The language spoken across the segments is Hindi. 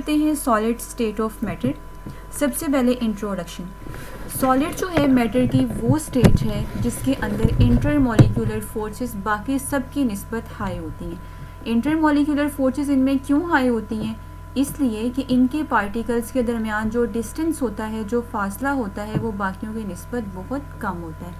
करते हैं सॉलिड स्टेट ऑफ मैटर। सबसे पहले इंट्रोडक्शन। सॉलिड जो है मैटर की वो स्टेट है जिसके अंदर इंटरमॉलिक्यूलर फोर्सेस बाकी सब की निस्बत हाई होती हैं। इंटरमॉलिक्यूलर फोर्सेस इनमें क्यों हाई होती हैं? इसलिए कि इनके पार्टिकल्स के दरमियान जो डिस्टेंस होता है, जो फासला होता है, वो बाकियों की निस्बत बहुत कम होता है।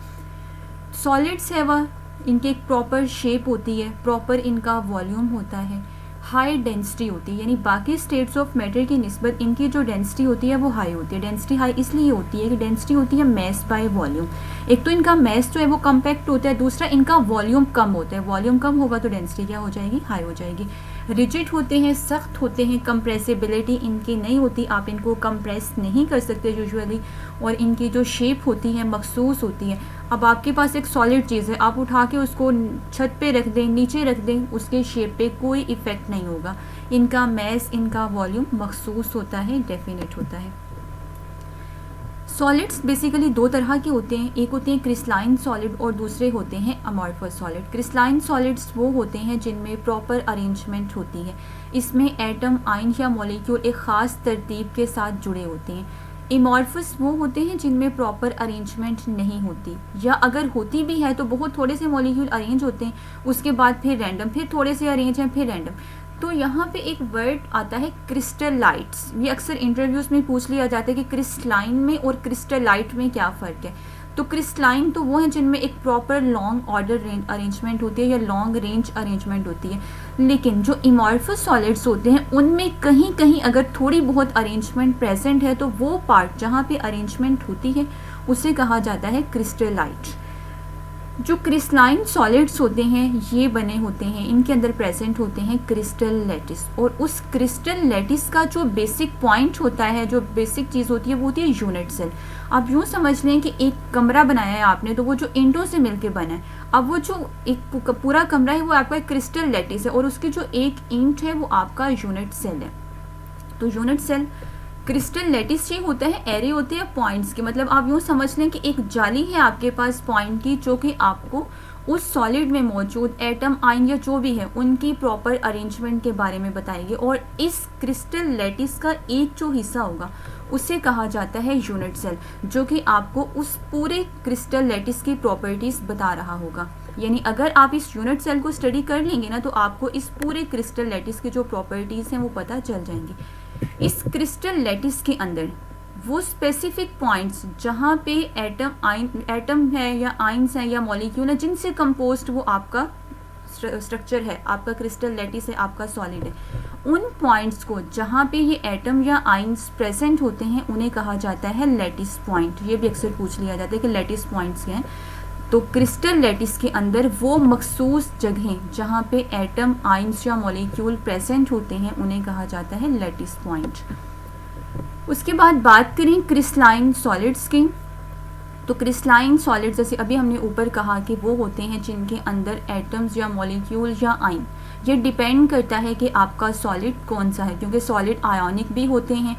सॉलिड्स है वह इनके एक प्रॉपर शेप होती है, प्रॉपर इनका वॉल्यूम होता है, हाई डेंसिटी होती है, यानी बाकी स्टेट्स ऑफ मैटर की निस्बत इनकी जो डेंसिटी होती है वो हाई होती है। डेंसिटी हाई इसलिए होती है कि डेंसिटी होती है मैस बाय वॉल्यूम। एक तो इनका मैस जो है वो कम्पैक्ट होता है, दूसरा इनका वॉल्यूम कम होता है। वॉल्यूम कम होगा तो डेंसिटी क्या हो जाएगी? हाई हो जाएगी। रिजिड होते हैं, सख्त होते हैं, कंप्रेसिबिलिटी इनकी नहीं होती, आप इनको कंप्रेस नहीं कर सकते यूजुअली, और इनकी जो शेप होती है मखसूस होती है। अब आपके पास एक सॉलिड चीज़ है, आप उठा के उसको छत पे रख दें, नीचे रख दें, उसके शेप पे कोई इफ़ेक्ट नहीं होगा। इनका मैस, इनका वॉल्यूम मखसूस होता है, डेफिनेट होता है। सॉलिड्स बेसिकली दो तरह के होते हैं, एक होते हैं क्रिस्टलाइन सॉलिड और दूसरे होते हैं अमॉर्फस सॉलिड। क्रिस्टलाइन सॉलिड्स वो होते हैं जिनमें प्रॉपर अरेंजमेंट होती है, इसमें एटम, आयन या मॉलिक्यूल एक ख़ास तरतीब के साथ जुड़े होते हैं। एमॉर्फस वो होते हैं जिनमें प्रॉपर अरेंजमेंट नहीं होती, या अगर होती भी है तो बहुत थोड़े से मॉलिक्यूल अरेंज होते हैं, उसके बाद फिर रैंडम, फिर थोड़े से अरेंज हैं, फिर रैंडम। तो यहाँ पे एक वर्ड आता है क्रिस्टलाइट्स। ये अक्सर इंटरव्यूज़ में पूछ लिया जाता है कि क्रिस्टलाइन में और क्रिस्टलाइट में क्या फ़र्क है। तो क्रिस्टलाइन तो वो हैं जिनमें एक प्रॉपर लॉन्ग ऑर्डर अरेंजमेंट होती है या लॉन्ग रेंज अरेंजमेंट होती है, लेकिन जो इमॉर्फस सॉलिड्स होते हैं उनमें कहीं कहीं अगर थोड़ी बहुत अरेंजमेंट प्रेजेंट है तो वो पार्ट जहाँ पे अरेंजमेंट होती है उसे कहा जाता है क्रिस्टलाइट। जो क्रिस्टलाइन सॉलिड्स होते हैं ये बने होते हैं, इनके अंदर प्रेजेंट होते हैं क्रिस्टल लैटिस, और उस क्रिस्टल लैटिस का जो बेसिक पॉइंट होता है, जो बेसिक चीज़ होती है वो होती है यूनिट सेल। आप यूँ समझ लें कि एक कमरा बनाया है आपने, तो वो जो ईंटों से मिलके बना है, अब वो जो एक पूरा कमरा है वो आपका एक क्रिस्टल लैटिस है, और उसकी जो एक ईंट है वो आपका यूनिट सेल है। तो यूनिट सेल क्रिस्टल लैटिस ये होता है, एरे होते हैं पॉइंट्स के, मतलब आप यूँ समझ लें कि एक जाली है आपके पास पॉइंट की, जो कि आपको उस सॉलिड में मौजूद एटम, आयन या जो भी है उनकी प्रॉपर अरेंजमेंट के बारे में बताएगी, और इस क्रिस्टल लैटिस का एक जो हिस्सा होगा उसे कहा जाता है यूनिट सेल, जो कि आपको उस पूरे क्रिस्टल लैटिस की प्रॉपर्टीज़ बता रहा होगा। यानी अगर आप इस यूनिट सेल को स्टडी कर लेंगे ना तो आपको इस पूरे क्रिस्टल लैटिस की जो प्रॉपर्टीज़ हैं वो पता चल जाएंगी। इस क्रिस्टल लैटिस के अंदर वो स्पेसिफिक पॉइंट्स जहाँ पे एटम है या आयन्स हैं या मॉलिक्यूल है जिनसे कंपोज्ड वो आपका स्ट्रक्चर है, आपका क्रिस्टल लैटिस है, आपका सॉलिड है, उन पॉइंट्स को जहाँ पे ये एटम या आयन्स प्रेजेंट होते हैं उन्हें कहा जाता है लैटिस पॉइंट। ये भी अक्सर पूछ लिया जाता है कि लैटिस पॉइंट्स क्या हैं। तो क्रिस्टल लैटिस के अंदर वो मखसूस जगहें जहाँ पे एटम, आयन्स या मॉलिक्यूल प्रेजेंट होते हैं उन्हें कहा जाता है लैटिस पॉइंट। उसके बाद बात करें क्रिस्टलाइन सॉलिड्स की, तो क्रिस्टलाइन सॉलिड्स जैसे अभी हमने ऊपर कहा कि वो होते हैं जिनके अंदर एटम्स या मॉलिक्यूल या आयन, ये डिपेंड करता है कि आपका सॉलिड कौन सा है, क्योंकि सॉलिड आयोनिक भी होते हैं,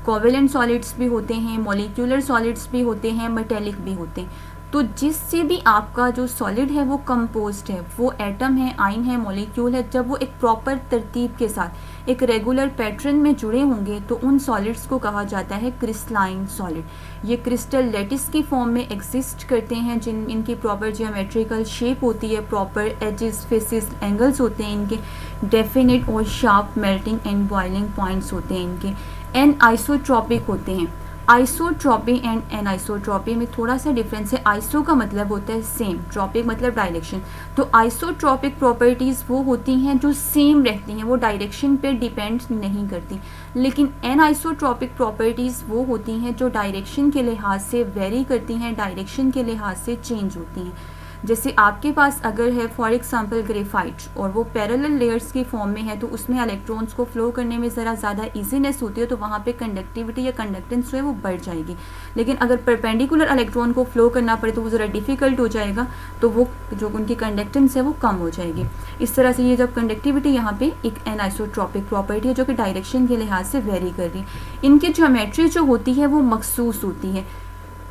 कोवेलेंट सॉलिड्स भी होते हैं, मॉलिक्यूलर सॉलिड्स भी होते हैं, मेटेलिक भी होते हैं। तो जिससे भी आपका जो सॉलिड है वो कंपोज्ड है, वो एटम है, आयन है, मॉलिक्यूल है, जब वो एक प्रॉपर तरतीब के साथ एक रेगुलर पैटर्न में जुड़े होंगे तो उन सॉलिड्स को कहा जाता है क्रिस्टलाइन सॉलिड। ये क्रिस्टल लैटिस की फॉर्म में एग्जिस्ट करते हैं, जिन इनकी प्रॉपर जियोमेट्रिकल शेप होती है, प्रॉपर एजेस, फेसेस, एंगल्स होते हैं इनके, डेफिनेट और sharp melting and boiling points होते हैं इनके, एन आइसोट्रॉपिक होते हैं। आइसोट्रॉपी एंड एनाइसोट्रॉपी में थोड़ा सा डिफरेंस है। आइसो का मतलब होता है सेम, ट्रॉपिक मतलब डायरेक्शन। तो आइसोट्रॉपिक प्रॉपर्टीज़ वो होती हैं जो सेम रहती हैं, वो डायरेक्शन पे डिपेंड नहीं करती, लेकिन एनाइसोट्रॉपिक प्रॉपर्टीज़ वो होती हैं जो डायरेक्शन के लिहाज से वेरी करती हैं, डायरेक्शन के लिहाज से चेंज होती हैं। जैसे आपके पास अगर है फॉर एग्जांपल ग्रेफाइट और वो पैरेलल लेयर्स की फॉर्म में है तो उसमें इलेक्ट्रॉन्स को फ्लो करने में ज़रा ज़्यादा इजीनेस होती है, तो वहाँ पे कंडक्टिविटी या कंडक्टेंस जो है वो बढ़ जाएगी। लेकिन अगर परपेंडिकुलर इलेक्ट्रॉन को फ्लो करना पड़े तो वो ज़रा डिफ़िकल्ट हो जाएगा, तो वो जो उनकी कंडक्टेंस है वो कम हो जाएगी। इस तरह से ये जब कंडक्टिविटी यहाँ पे एक एनाइसोट्रॉपिक प्रॉपर्टी है जो कि डायरेक्शन के लिहाज से वेरी कर रही है। इनकी ज्योमेट्री जो होती है वो मखसूस होती है,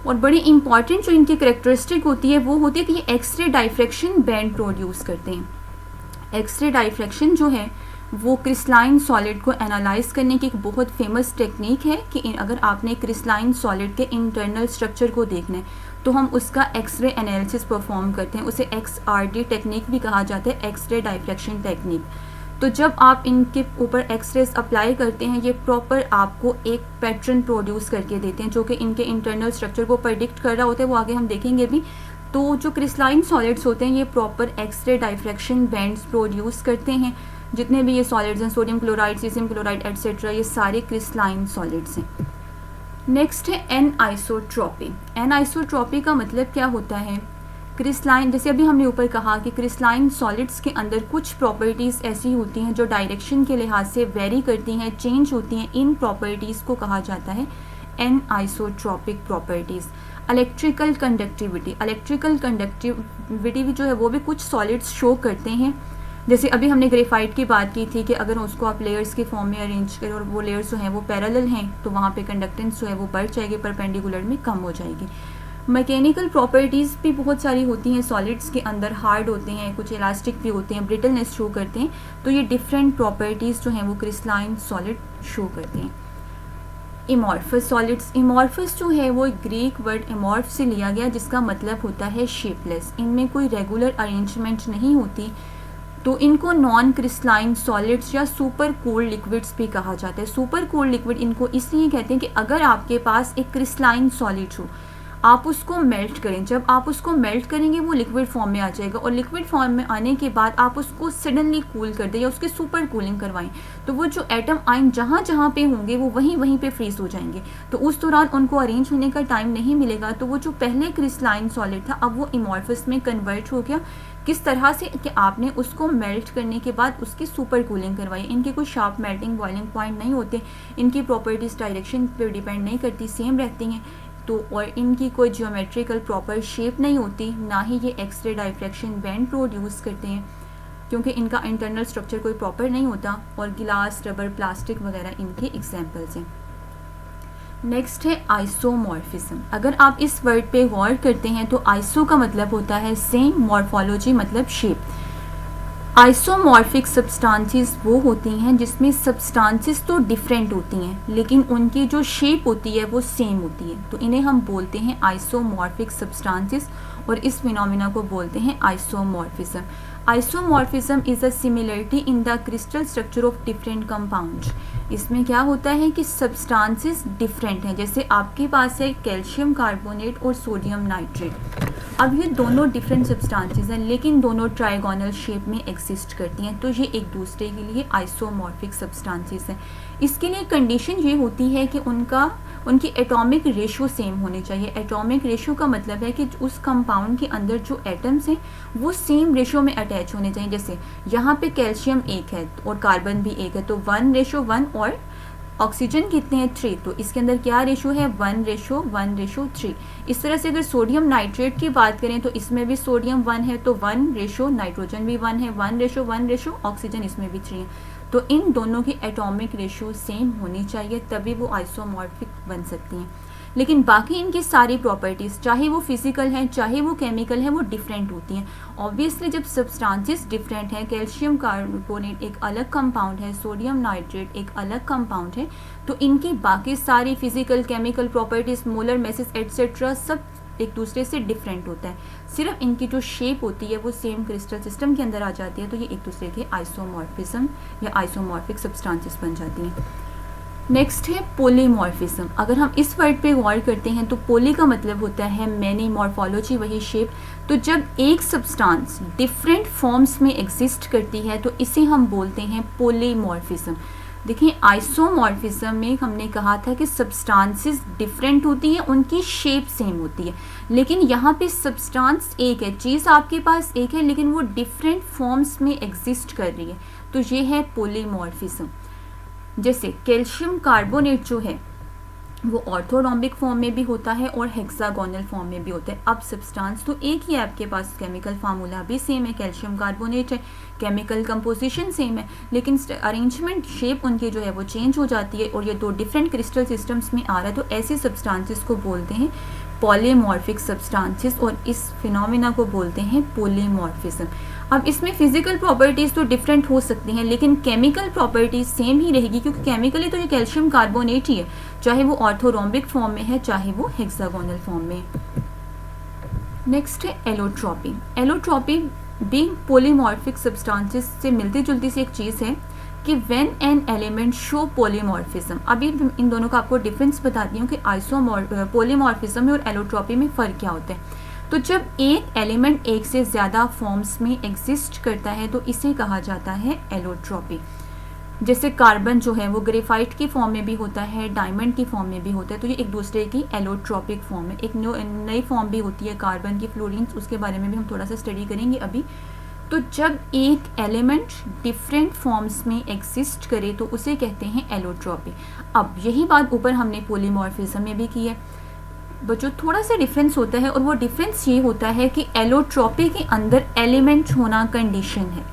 और बड़ी इंपॉर्टेंट जो इनकी करेक्टरिस्टिक होती है वो होती है कि ये एक्सरे डाइफ्रैक्शन बैंड प्रोड्यूस करते हैं। एक्सरे डाइफ्रैक्शन जो है वो क्रिस्टलाइन सॉलिड को एनालाइज करने की एक बहुत फेमस टेक्निक है कि अगर आपने क्रिस्टलाइन सॉलिड के इंटरनल स्ट्रक्चर को देखना है तो हम उसका एक्सरे एनालिसिस परफॉर्म करते हैं, उसे XRD टेक्निक भी कहा जाता है, एक्सरे डाइफ्रैक्शन टेक्निक। तो जब आप इनके ऊपर एक्सरेज अप्लाई करते हैं ये प्रॉपर आपको एक पैटर्न प्रोड्यूस करके देते हैं जो कि इनके इंटरनल स्ट्रक्चर को प्रेडिक्ट कर रहा होता है, वो आगे हम देखेंगे भी। तो जो क्रिस्टलाइन सॉलिड्स होते हैं ये proper X ray diffraction bands produce करते हैं। जितने भी ये सॉलिड्स हैं, sodium chloride, caesium chloride etcetera, ये सारे क्रिस्टलाइन सॉलिड्स हैं। नेक्स्ट है एनआइसोट्रॉपी। एनआइसोट्रॉपी का मतलब क्या होता है? क्रिस्टलाइन, जैसे अभी हमने ऊपर कहा कि क्रिस्टलाइन सॉलिड्स के अंदर कुछ प्रॉपर्टीज़ ऐसी होती हैं जो डायरेक्शन के लिहाज से वेरी करती हैं, चेंज होती हैं। इन प्रॉपर्टीज़ को कहा जाता है एनआइसोट्रॉपिक प्रॉपर्टीज़। इलेक्ट्रिकल कंडक्टिविटी जो है वो भी कुछ सॉलिड्स शो करते हैं। जैसे अभी हमने ग्रेफाइट की बात की थी कि अगर उसको आप लेयर्स के फॉर्म में अरेंज करें और वो लेयर्स जो हैं वो पैरेलल हैं तो वहाँ पे कंडक्टेंस जो है वो बढ़ जाएगी, परपेंडिकुलर में कम हो जाएगी। मैकेनिकल प्रॉपर्टीज़ भी बहुत सारी होती हैं सॉलिड्स के अंदर, हार्ड होते हैं, कुछ इलास्टिक भी होते हैं, ब्रिटलनेस शो करते हैं। तो ये डिफरेंट प्रॉपर्टीज़ जो हैं वो क्रिस्टलाइन सॉलिड शो करते हैं। इमॉर्फस सॉलिड्स, इमॉर्फस जो है वो ग्रीक वर्ड इमॉर्फ से लिया गया जिसका मतलब होता है शेपलेस। इनमें कोई रेगुलर अरेंजमेंट नहीं होती, तो इनको नॉन क्रिस्टलाइन सॉलिड्स या सुपर कूल्ड लिक्विड्स भी कहा जाता है। सुपर कूल्ड लिक्विड इनको इसलिए कहते हैं कि अगर आपके पास एक क्रिस्टलाइन सॉलिड हो, आप उसको मेल्ट करें, जब आप उसको मेल्ट करेंगे वो लिक्विड फॉर्म में आ जाएगा और लिक्विड फॉर्म में आने के बाद आप उसको सडनली कूल कर दें या उसके सुपर कूलिंग करवाएं, तो वो जो एटम आयन जहाँ जहाँ पे होंगे वो वहीं पे फ्रीज हो जाएंगे। तो उस दौरान उनको अरेंज होने का टाइम नहीं मिलेगा। तो वो जो पहले क्रिस्टलाइन सॉलिड था अब वो इमॉर्फस में कन्वर्ट हो गया। किस तरह से कि आपने उसको मेल्ट करने के बाद उसकी सुपर कूलिंग करवाई। इनके कोई शार्प मेल्टिंग बॉइलिंग पॉइंट नहीं होते, इनकी प्रॉपर्टीज़ डायरेक्शन पर डिपेंड नहीं करती, सेम रहती हैं। तो और इनकी कोई जियोमेट्रिकल प्रॉपर शेप नहीं होती, ना ही ये एक्सरे डाइफ्रैक्शन बैंड प्रोड्यूस करते हैं क्योंकि इनका इंटरनल स्ट्रक्चर कोई प्रॉपर नहीं होता। और गिलास, रबर, प्लास्टिक वगैरह इनके एग्जांपल्स हैं। नेक्स्ट है आइसोमॉर्फिज्म। अगर आप इस वर्ड पे गौर करते हैं तो आइसो का मतलब होता है सेम, मॉर्फोलॉजी मतलब शेप। आइसोमॉर्फिक सब्सटेंसेस वो होती हैं जिसमें सब्सटेंसेस तो डिफरेंट होती हैं लेकिन उनकी जो शेप होती है वो सेम होती है, तो इन्हें हम बोलते हैं आइसोमॉर्फिक सब्सटेंसेस और इस फिनोमेना को बोलते हैं isomorphism. Isomorphism is a similarity in the crystal structure of different compounds. इसमें क्या होता है कि सब्सटेंसेस डिफरेंट हैं, जैसे आपके पास है कैल्शियम कार्बोनेट और सोडियम नाइट्रेट। अब ये दोनों डिफरेंट सब्सटेंसेस हैं लेकिन दोनों ट्राइगोनल शेप में एग्जिस्ट करती हैं, तो ये एक दूसरे के लिए आइसोमॉर्फिक सब्सटेंसेस हैं। इसके लिए कंडीशन ये होती है कि उनकी एटॉमिक रेशो सेम होनी चाहिए। एटॉमिक रेशो का मतलब है कि उस कंपाउंड के अंदर जो एटम्स हैं वो सेम रेशो में अटैच होने चाहिए। जैसे यहाँ पे कैल्शियम 1 है और कार्बन भी 1 है तो 1:1 और ऑक्सीजन कितने हैं 3, तो इसके अंदर क्या रेशो है 1:1:3। इस तरह से अगर सोडियम नाइट्रेट की बात करें तो इसमें भी सोडियम 1 है तो 1 नाइट्रोजन भी 1 है, 1:1 ऑक्सीजन इसमें भी 3 है। तो इन दोनों की एटॉमिक रेशो सेम होनी चाहिए तभी वो आइसोमॉर्फिक बन सकती हैं। लेकिन बाकी इनकी सारी प्रॉपर्टीज़ चाहे वो फिजिकल हैं चाहे वो केमिकल हैं वो डिफरेंट होती हैं। ऑब्वियसली जब सब्सटेंसेस डिफरेंट हैं, कैल्शियम कार्बोनेट एक अलग कंपाउंड है, सोडियम नाइट्रेट एक अलग कंपाउंड है, तो इनकी बाकी सारी physical chemical properties, molar message etcetera सब एक दूसरे से डिफरेंट होता है। सिर्फ इनकी जो शेप होती है वो सेम क्रिस्टल सिस्टम के अंदर आ जाती है, तो ये एक दूसरे के आइसोमॉर्फिज्म या आइसोमॉर्फिक सब्सटेंसेस बन जाती हैं। नेक्स्ट है पोलीमॉर्फिज्म। अगर हम इस वर्ड पे गौर करते हैं तो पोली का मतलब होता है मैनी, मॉर्फोलॉजी वही शेप। तो जब एक सब्सटेंस डिफरेंट फॉर्म्स में एग्जिस्ट करती है तो इसे हम बोलते हैं पोलीमॉर्फिज्म। देखिए आइसोमॉर्फिज्म में हमने कहा था कि सब्सटेंसेस डिफरेंट होती हैं, उनकी शेप सेम होती है, लेकिन यहाँ पे सब्सटेंस एक है, चीज़ आपके पास एक है लेकिन वो डिफरेंट फॉर्म्स में एग्जिस्ट कर रही है, तो ये है पोलीमॉर्फिज्म। जैसे कैल्शियम कार्बोनेट जो है वो ऑर्थोरोम्बिक फॉर्म में भी होता है और हेक्सागोनल फॉर्म में भी होता है। अब सब्सटेंस तो एक ही है, आपके पास केमिकल फार्मूला भी सेम है, कैल्शियम कार्बोनेट है, केमिकल कंपोजिशन सेम है, लेकिन अरेंजमेंट शेप उनकी जो है वो चेंज हो जाती है और ये दो डिफरेंट क्रिस्टल सिस्टम्स में आ रहा है, तो ऐसे सब्सटेंसेस को बोलते हैं पॉलीमॉर्फिक सब्सटेंसेस और इस फिनोमेना को बोलते हैं पोलीमॉर्फिज्म। अब इसमें फिजिकल प्रॉपर्टीज़ तो डिफरेंट हो सकती हैं, लेकिन केमिकल प्रॉपर्टीज़ सेम ही रहेगी, क्योंकि केमिकली तो ये कैल्शियम कार्बोनेट ही है, चाहे वो ऑर्थोरोम्बिक फॉर्म में है चाहे वो हेक्सागोनल फॉर्म में। नेक्स्ट है allotropy. Allotropy being polymorphic substances से मिलती जुलती सी एक चीज़ है कि when an element show polymorphism. अभी इन दोनों का आपको डिफरेंस बताती हूँ कि पॉलीमॉर्फिज्म में और एलोट्रॉपी में फ़र्क क्या होता है। तो जब एक एलिमेंट एक से ज़्यादा फॉर्म्स में एग्जिस्ट करता है तो इसे कहा जाता है एलोट्रॉपी। जैसे कार्बन जो है वो ग्रेफाइट की फॉर्म में भी होता है, डायमंड की फॉर्म में भी होता है, तो ये एक दूसरे की एलोट्रॉपिक फॉर्म है। एक नई फॉर्म भी होती है कार्बन की, फ्लोरीन्स, उसके बारे में भी हम थोड़ा सा स्टडी करेंगे अभी। तो जब एक एलिमेंट डिफरेंट फॉर्म्स में एग्जिस्ट करे तो उसे कहते हैं एलोट्रॉपी। अब यही बात ऊपर हमने पॉलीमॉर्फिज्म में भी की है, बच्चों थोड़ा सा डिफरेंस होता है, और वो डिफरेंस ये होता है कि एलोट्रॉपी के अंदर एलिमेंट होना कंडीशन है,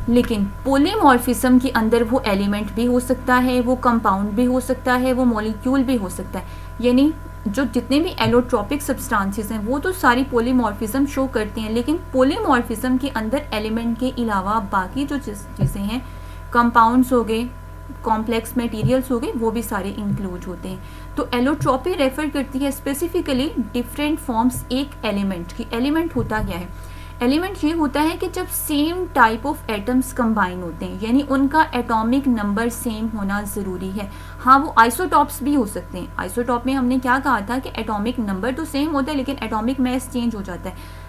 लेकिन पॉलीमॉर्फिज्म के अंदर वो एलिमेंट भी हो सकता है, वो कंपाउंड भी हो सकता है, वो मॉलिक्यूल भी हो सकता है। यानी जो जितने भी एलोट्रॉपिक सब्सटेंसेस हैं वो तो सारी पॉलीमॉर्फिज्म शो करती हैं, लेकिन पॉलीमॉर्फिज्म के अंदर एलिमेंट के अलावा बाकी जो चीज़ें हैं, कंपाउंड्स हो गए, कॉम्प्लेक्स मटेरियल्स हो गए, वो भी सारे इंक्लूड होते हैं। तो एलोट्रॉपी रेफर करती है स्पेसिफिकली डिफरेंट फॉर्म्स एक एलिमेंट की। एलिमेंट होता क्या है? एलिमेंट ये होता है कि जब same type of atoms combine होते हैं, यानी उनका एटॉमिक नंबर सेम होना ज़रूरी है। हाँ, वो आइसोटॉप्स भी हो सकते हैं। आइसोटॉप में हमने क्या कहा था कि एटॉमिक नंबर तो सेम होता है लेकिन एटॉमिक मास चेंज हो जाता है।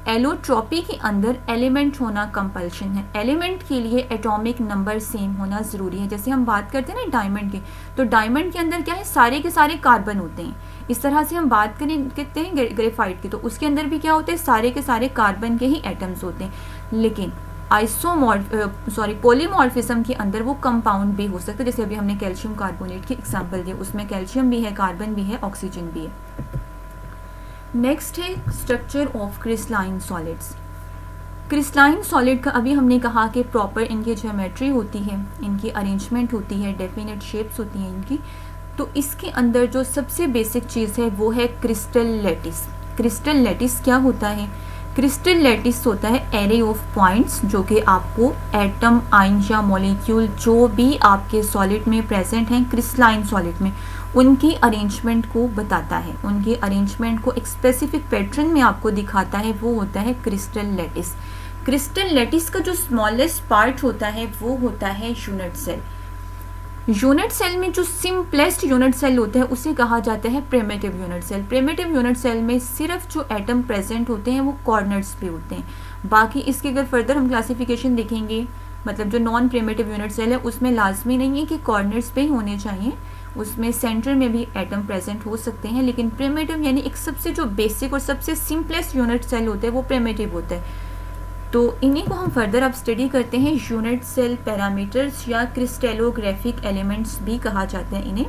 एलोट्रॉपी के अंदर एलिमेंट होना कंपल्शन है, एलिमेंट के लिए एटॉमिक नंबर सेम होना ज़रूरी है। जैसे हम बात करते हैं ना डायमंड की, तो डायमंड के अंदर क्या है, सारे के सारे कार्बन होते हैं। इस तरह से हम बात करते हैं ग्रेफाइट की, तो उसके अंदर भी क्या होते हैं, सारे के सारे कार्बन के ही एटम्स होते हैं। लेकिन पॉलीमॉर्फिज्म के अंदर वो कंपाउंड भी हो सकता है। जैसे अभी हमने कैल्शियम कार्बोनेट की एग्जांपल दी, उसमें कैल्शियम भी है, कार्बन भी है, ऑक्सीजन भी है। नेक्स्ट है structure of crystalline solids. Crystalline solid का अभी हमने कहा कि प्रॉपर इनकी ज्योमेट्री होती है, इनकी अरेंजमेंट होती है, डेफिनेट शेप्स होती हैं इनकी। तो इसके अंदर जो सबसे बेसिक चीज़ है वो है क्रिस्टल लैटिस। क्रिस्टल लैटिस क्या होता है? क्रिस्टल लैटिस होता है एरे ऑफ पॉइंट्स जो कि आपको एटम, आयन या मॉलिक्यूल जो भी आपके सॉलिड में प्रेजेंट हैं, क्रिस्टलाइन सॉलिड में, उनकी अरेंजमेंट को बताता है, उनकी अरेंजमेंट को एक स्पेसिफिक पैटर्न में आपको दिखाता है, वो होता है क्रिस्टल लैटिस। क्रिस्टल लैटिस का जो स्मॉलेस्ट पार्ट होता है वो होता है यूनिट सेल। यूनिट सेल में जो सिंपलेस्ट यूनिट सेल होता है उसे कहा जाता है primitive unit cell. Primitive unit cell में सिर्फ जो एटम प्रेजेंट होते हैं वो कॉर्नर्स पे होते हैं, बाकी इसके अगर फर्दर हम क्लासिफिकेशन देखेंगे, मतलब जो नॉन प्रिमिटिव यूनिट सेल है उसमें लाजमी नहीं है कि कॉर्नर्स पे ही होने चाहिए, उसमें सेंटर में भी एटम प्रेजेंट हो सकते हैं। लेकिन प्रिमिटिव यानी एक सबसे जो बेसिक और सबसे सिंपलेस्ट यूनिट सेल होता है वो प्रिमिटिव होता है। तो इन्हीं को हम फर्दर अब स्टडी करते हैं। यूनिट सेल पैरामीटर्स या क्रिस्टलोग्राफिक एलिमेंट्स भी कहा जाता है इन्हें।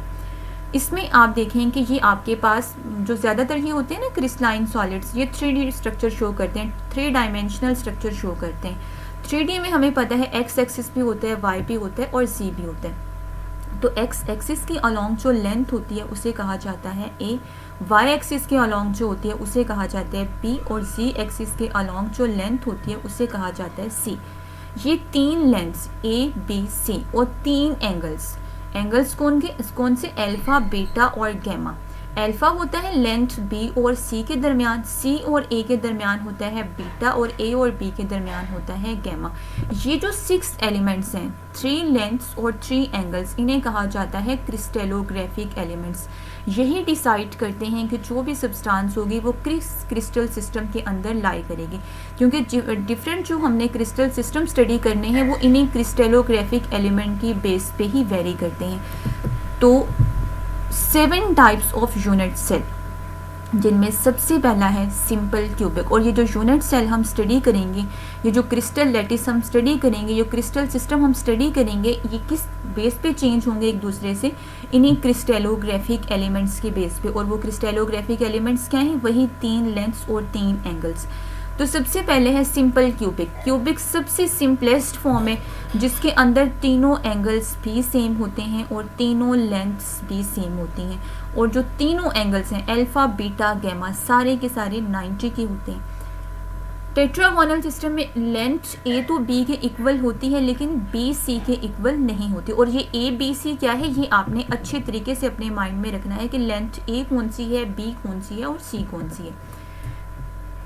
इसमें आप देखें कि ये आपके पास जो ज़्यादातर ये होते हैं ना क्रिस्टलाइन सॉलिड्स, ये 3D स्ट्रक्चर शो करते हैं, 3 डायमेंशनल स्ट्रक्चर शो करते हैं। 3D में हमें पता है एक्स एक्सिस भी होता है, वाई भी होता है और जी भी होता है। तो एक्स एक्सिस की अलॉन्ग जो लेंथ होती है उसे कहा जाता है ए, वाई एक्सिस के अलॉन्ग जो होती है उसे कहा जाता है पी, और जी एक्सिस के अलॉन्ग जो लेंथ होती है उसे कहा जाता है सी। ये 3 लेंथ्स ए, बी, सी और 3 एंगल्स कौन से? अल्फा, बीटा और गैमा। अल्फा होता है लेंथ बी और सी के दरमियान, सी और ए के दरमियान होता है बीटा, और ए और बी के दरमियान होता है गैमा। ये जो 6 एलिमेंट्स हैं, 3 लेंथ्स और 3 एंगल्स, इन्हें कहा जाता है क्रिस्टलोग्राफिक एलिमेंट्स। यही डिसाइड करते हैं कि जो भी सब्सटेंस होगी वो क्रिस्टल सिस्टम के अंदर लाई करेगी, क्योंकि डिफरेंट जो हमने क्रिस्टल सिस्टम स्टडी करने हैं वो इन्हीं क्रिस्टलोग्राफिक एलिमेंट की बेस पे ही वेरी करते हैं। तो 7 टाइप्स ऑफ यूनिट सेल, जिनमें सबसे पहला है सिंपल क्यूबिक। और ये जो यूनिट सेल हम स्टडी करेंगे, ये जो क्रिस्टल लैटिस हम स्टडी करेंगे, ये क्रिस्टल सिस्टम हम स्टडी करेंगे, ये किस बेस पे चेंज होंगे एक दूसरे से? इन्हीं क्रिस्टलोग्राफिक एलिमेंट्स के बेस पे। और वो क्रिस्टलोग्राफिक एलिमेंट्स क्या हैं? वही 3 लेंथ्स और 3 एंगल्स। तो सबसे पहले है सिंपल क्यूबिक। क्यूबिक सबसे सिंपलेस्ट फॉर्म है जिसके अंदर तीनों एंगल्स भी सेम होते हैं और तीनों लेंथ्स भी सेम होती हैं, और जो तीनों एंगल्स हैं अल्फा, बीटा, गैमा, सारे के सारे 90 के होते हैं। टेट्रागोनल सिस्टम में लेंथ ए तो बी के इक्वल होती है लेकिन बी सी के इक्वल नहीं होती। और ये ए बी सी क्या है, ये आपने अच्छे तरीके से अपने माइंड में रखना है कि लेंथ ए कौन सी है, बी कौन सी है और सी कौन सी है।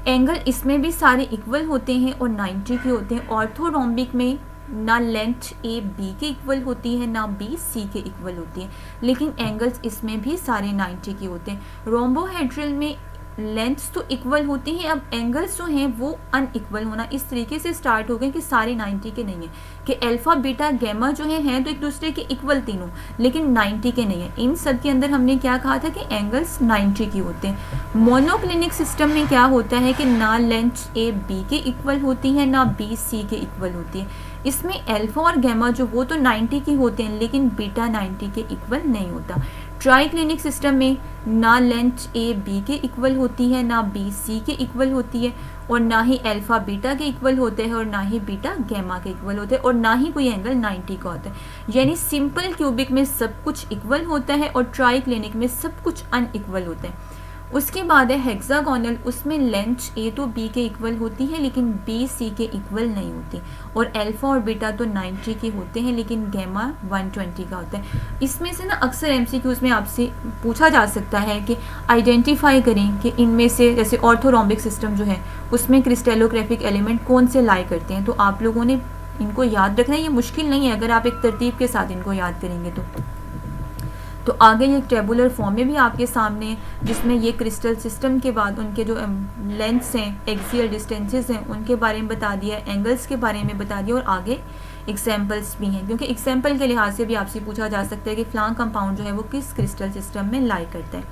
एंगल इसमें भी सारे इक्वल होते हैं और 90 के होते हैं। ऑर्थोरोम्बिक में ना लेंथ ए बी के इक्वल होती है ना बी सी के इक्वल होती है, लेकिन एंगल्स इसमें भी सारे 90 के होते हैं। रोम्बोहेड्रल में लेंथ्स तो इक्वल होती हैं, अब एंगल्स जो हैं वो अनइक्वल होना इस तरीके से स्टार्ट हो गए कि सारे 90 के नहीं है, कि अल्फा बीटा गैमा जो हैं तो एक दूसरे के इक्वल तीनों, लेकिन 90 के नहीं है। इन सब के अंदर हमने क्या कहा था कि एंगल्स 90 के होते हैं। मोनोक्लिनिक सिस्टम में क्या होता है कि ना लेंथ ए बी के इक्वल होती है ना बी सी के इक्वल होती है। इसमें अल्फा और गैमा जो वो तो 90 के होते हैं लेकिन बीटा 90 के इक्वल नहीं होता। ट्राइक्लिनिक सिस्टम में ना लेंथ ए बी के इक्वल होती है ना बी सी के इक्वल होती है और ना ही अल्फा बीटा के इक्वल होते हैं और ना ही बीटा गैमा के इक्वल होते हैं और ना ही कोई एंगल 90 का होता है। यानी सिंपल क्यूबिक में सब कुछ इक्वल होता है और ट्राइक्लिनिक में सब कुछ अनइक्वल होता है। उसके बाद है हेक्सागोनल, उसमें लेंथ ए तो बी के इक्वल होती है लेकिन बी सी के इक्वल नहीं होती और अल्फा और बीटा तो 90 के होते हैं लेकिन गैमा 120 का होता है। इसमें से ना अक्सर एमसीक्यूज में आपसे पूछा जा सकता है कि आइडेंटिफाई करें कि इनमें से जैसे ऑर्थोरोम्बिक सिस्टम जो है उसमें क्रिस्टलोग्राफिक एलिमेंट कौन से लाई करते हैं, तो आप लोगों ने इनको याद रखना है। ये मुश्किल नहीं है अगर आप एक तरतीब के साथ इनको याद करेंगे तो आगे ये टेबुलर फॉर्म में भी आपके सामने, जिसमें ये क्रिस्टल सिस्टम के बाद उनके जो लेंथ्स हैं, एक्सियल डिस्टेंसेस हैं, उनके बारे में बता दिया, एंगल्स के बारे में बता दिया और आगे एग्जाम्पल्स भी हैं, क्योंकि एग्जाम्पल के लिहाज से भी आपसे पूछा जा सकता है कि फ्लां कंपाउंड जो है वो किस क्रिस्टल सिस्टम में लाई करता है।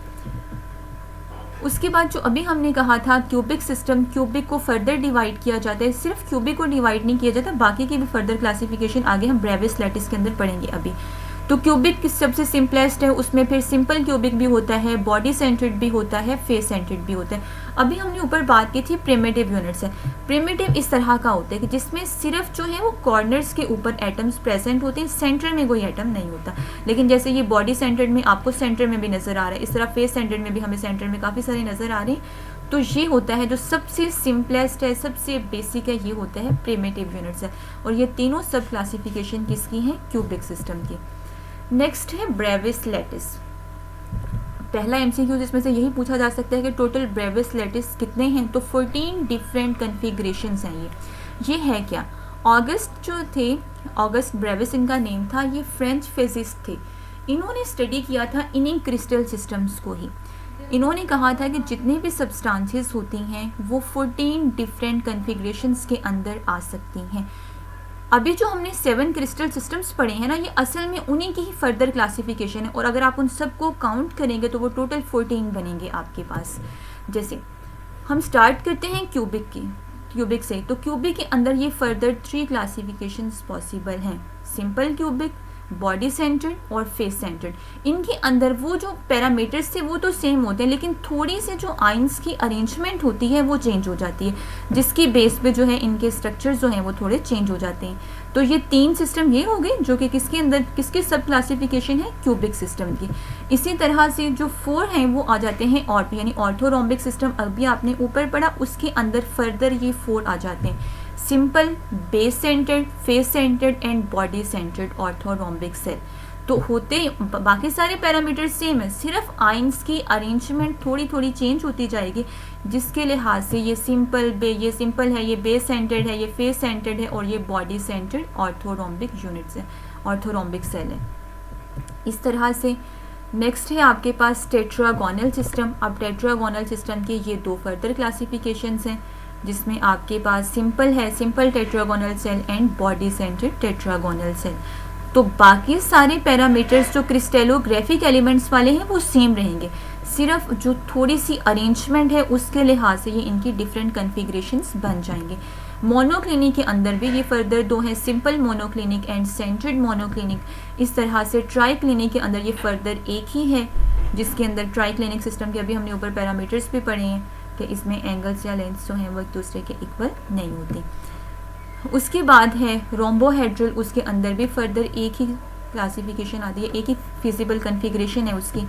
उसके बाद जो अभी हमने कहा था क्यूबिक सिस्टम, क्यूबिक को फर्दर डिवाइड किया जाता है। सिर्फ क्यूबिक को डिवाइड नहीं किया जाता, बाकी की भी फर्दर क्लासिफिकेशन आगे हम ब्रेविस लैटिस के अंदर पढ़ेंगे अभी। तो क्यूबिक सबसे सिंपलेस्ट है, उसमें फिर सिंपल क्यूबिक भी होता है, बॉडी सेंटर्ड भी होता है, फेस सेंटर्ड भी होता है। अभी हमने ऊपर बात की थी प्रिमिटिव यूनिट्स है। प्रिमिटिव इस तरह का होता है कि जिसमें सिर्फ जो है वो कॉर्नर्स के ऊपर एटम्स प्रेजेंट होते हैं, सेंटर में कोई एटम नहीं होता। लेकिन जैसे ये बॉडी सेंटर्ड में आपको सेंटर में भी नजर आ रहा है, इस तरह फेस सेंटर्ड में भी हमें सेंटर में काफ़ी सारे नजर आ रहे हैं। तो ये होता है जो सबसे सिंपलेस्ट है, सबसे बेसिक है, ये होता है प्रिमिटिव यूनिट्स है। और ये तीनों सब क्लासिफिकेशन किसकी हैं, क्यूबिक सिस्टम की। नेक्स्ट है ब्रेविस लैटिस। पहला एमसीक्यू जिसमें से यही पूछा जा सकता है कि टोटल ब्रेविस लैटिस कितने हैं, तो 14 डिफरेंट कन्फिग्रेशंस हैं। ये है क्या, ऑगस्ट जो थे, ऑगस्ट ब्रेविस इनका नेम था, ये फ्रेंच फिजिस्ट थे। इन्होंने स्टडी किया था इन्हीं क्रिस्टल सिस्टम्स को ही। इन्होंने कहा था कि जितने भी सब्सटेंसेस होती हैं वो 14 डिफरेंट कन्फिग्रेशंस के अंदर आ सकती हैं। अभी जो हमने 7 क्रिस्टल सिस्टम्स पढ़े हैं ना, ये असल में उन्हीं की ही फर्दर क्लासिफिकेशन है और अगर आप उन सबको काउंट करेंगे तो वो टोटल 14 बनेंगे आपके पास। जैसे हम स्टार्ट करते हैं क्यूबिक से, तो क्यूबिक के अंदर ये फर्दर 3 क्लासिफिकेशंस पॉसिबल हैं, सिंपल क्यूबिक, बॉडी सेंटर्ड और फेस सेंटर्ड। इनके अंदर वो जो पैरामीटर्स थे वो तो सेम होते हैं, लेकिन थोड़ी सी जो आइंस की अरेंजमेंट होती है वो चेंज हो जाती है, जिसकी बेस पे जो है इनके स्ट्रक्चर्स जो हैं वो थोड़े चेंज हो जाते हैं। तो ये 3 सिस्टम ये हो गए जो कि किसके अंदर, किसके सब क्लासिफिकेशन है, क्यूबिक सिस्टम की। इसी तरह से जो 4 हैं वो आ जाते हैं ऑर्थो, यानी ऑर्थोरोम्बिक सिस्टम अभी आपने ऊपर पढ़ा, उसके अंदर फर्दर ये 4 आ जाते हैं, simple, base centred, face centred and body centred orthorhombic cell. तो होते बाकी सारे पैरामीटर्स सेम है, सिर्फ आइंस की अरेंजमेंट थोड़ी थोड़ी चेंज होती जाएगी, जिसके लिहाज से ये सिंपल है, ये बेस सेंटर्ड है, ये फेस सेंटर्ड है और ये बॉडी सेंटर्ड ऑर्थोरोम्बिक यूनिट्स है, ऑर्थोरोम्बिक सेल है। इस तरह से नेक्स्ट है आपके पास टेट्रागोनल सिस्टम। अब टेट्रागोनल सिस्टम के ये 2 फर्दर क्लासिफिकेशंस हैं, जिसमें आपके पास सिंपल है, simple tetragonal cell and body centred tetragonal cell. तो बाकी सारे पैरामीटर्स जो क्रिस्टलोग्राफिक एलिमेंट्स वाले हैं वो सेम रहेंगे, सिर्फ जो थोड़ी सी अरेंजमेंट है उसके लिहाज से ये इनकी डिफरेंट कन्फिग्रेशंस बन जाएंगे। मोनोक्लिनिक के अंदर भी ये फर्दर 2 हैं, simple monoclinic and centred monoclinic. इस तरह से ट्राइक्लिनिक के अंदर ये फर्दर एक ही है, जिसके अंदर ट्राइक्लिनिक सिस्टम के अभी हमने ऊपर पैरामीटर्स भी पढ़े हैं कि इसमें एंगल्स या लेंथ्स जो हैं वो एक दूसरे के इक्वल नहीं होती। उसके बाद है रोम्बोहेड्रल, उसके अंदर भी फर्दर एक ही क्लासिफिकेशन आती है, एक ही फिजिबल कन्फिग्रेशन है उसकी,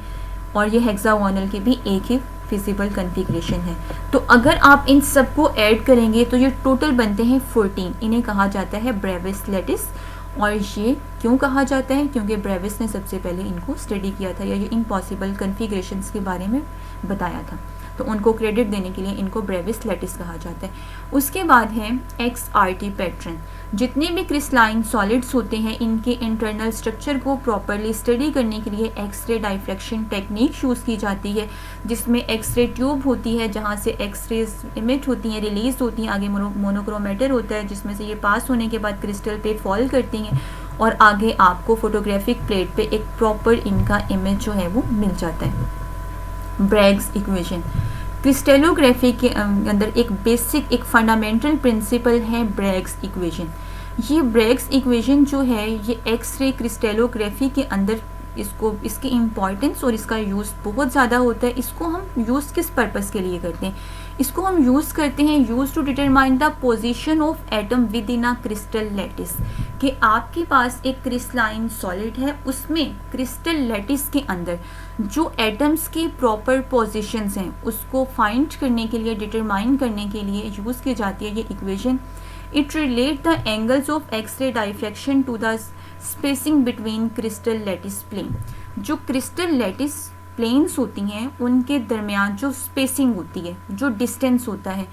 और ये हेक्सागोनल की भी एक ही फिजिबल कन्फिग्रेशन है। तो अगर आप इन सबको ऐड करेंगे तो ये टोटल बनते हैं 14। इन्हें कहा जाता है ब्रेविस लैटिस। और ये क्यों कहा जाता है? क्योंकि ब्रेविस ने सबसे पहले इनको स्टडी किया था या ये इम्पॉसिबल कन्फिग्रेशंस के बारे में बताया था, तो उनको क्रेडिट देने के लिए इनको ब्रेविस लैटिस कहा जाता है। उसके बाद है XRT पैटर्न। जितने भी क्रिस्टलाइन सॉलिड्स होते हैं इनके इंटरनल स्ट्रक्चर को प्रॉपरली स्टडी करने के लिए एक्सरे डाइफ्रैक्शन टेक्निक यूज़ की जाती है, जिसमें एक्सरे ट्यूब होती है जहाँ से एक्सरेज इमिट होती हैं, रिलीज होती हैं, आगे मोनोक्रोमेटर होता है जिसमें से ये पास होने के बाद क्रिस्टल पे फॉल करती हैं और आगे आपको फोटोग्राफिक प्लेट पे एक प्रॉपर इनका इमेज जो है वो मिल जाता है। Bragg's equation. क्रिस्टलोग्राफी के अंदर एक बेसिक, एक फंडामेंटल प्रिंसिपल है ब्रैग्स इक्वेशन। ये ब्रैग्स इक्वेशन जो है ये एक्सरे क्रिस्टलोग्राफी के अंदर इसकी इम्पॉर्टेंस और इसका यूज़ बहुत ज़्यादा होता है। इसको हम यूज़ किस पर्पज़ के लिए करते हैं? इसको हम यूज़ करते हैं use to determine the position of atom within a crystal lattice. कि आपके पास एक क्रिस्टलाइन सॉलिड है, उसमें क्रिस्टल लैटिस के अंदर जो एटम्स की प्रॉपर पोजीशंस हैं उसको फाइंड करने के लिए, डिटरमाइन करने के लिए यूज़ की जाती है ये equation. It relate the angles of X ray diffraction to the spacing between crystal lattice plane. जो क्रिस्टल लैटिस प्लेन्स होती हैं उनके दरमियान जो स्पेसिंग होती है, जो डिस्टेंस होता है,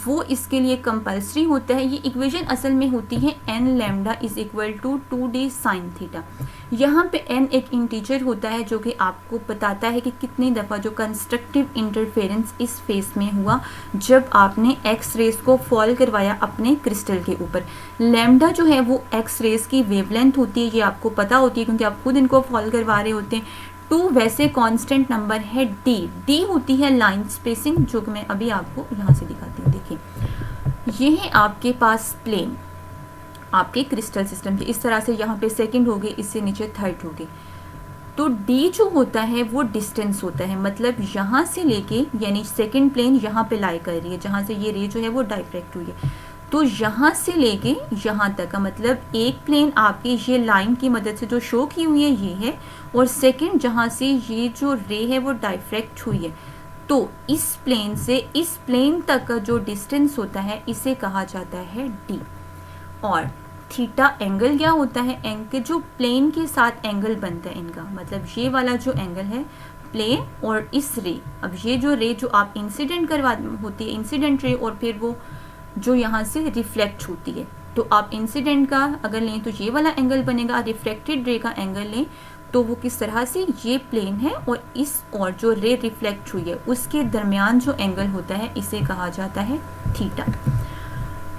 वो इसके लिए कंपल्सरी होता है। ये इक्वेशन असल में होती है n lambda is equal to 2d sine theta. यहाँ पे n एक इंटीजर होता है जो कि आपको बताता है कि कितनी दफ़ा जो कंस्ट्रक्टिव इंटरफेरेंस इस फेस में हुआ जब आपने एक्स रेज को फॉल करवाया अपने क्रिस्टल के ऊपर। लैम्डा जो है वो एक्स रेज की वेवलेंथ होती है, ये आपको पता होती है क्योंकि आप खुद इनको फॉल करवा रहे होते हैं। 2 वैसे कांस्टेंट नंबर है। डी होती है लाइन स्पेसिंग, जो कि मैं अभी आपको यहाँ से दिखाती हूँ। देखिए ये है आपके पास प्लेन आपके क्रिस्टल सिस्टम के, इस तरह से यहाँ पे सेकंड हो गए, इससे नीचे थर्ड हो गए। तो डी जो होता है वो डिस्टेंस होता है, मतलब यहाँ से लेके, यानी सेकंड प्लेन यहाँ पे लाई कर रही है जहाँ से ये रे जो है वो डाइफ्रैक्ट हुई है, तो यहाँ से लेके यहाँ तक का मतलब एक प्लेन आपकी ये लाइन की मदद से जो शो की हुई है ये है, और सेकंड जहाँ से ये जो रे है वो डाइफ्रैक्ट हुई है, तो इस प्लेन से इस प्लेन तक का जो डिस्टेंस होता है इसे कहा जाता है डी। और थीटा एंगल क्या होता है? एंगल जो प्लेन के साथ एंगल बनता है इनका, मतलब ये वाला जो एंगल है प्लेन और इस रे, अब ये जो रे जो आप इंसिडेंट करवा होती है, इंसिडेंट रे, और फिर वो जो यहाँ से रिफ्लेक्ट होती है, तो आप इंसिडेंट का अगर लें तो ये वाला एंगल बनेगा, रिफ्लेक्टेड रे का एंगल लें तो वो किस तरह से, ये प्लेन है और इस और जो रे रिफ्लेक्ट हुई है उसके दरमियान जो एंगल होता है इसे कहा जाता है थीटा।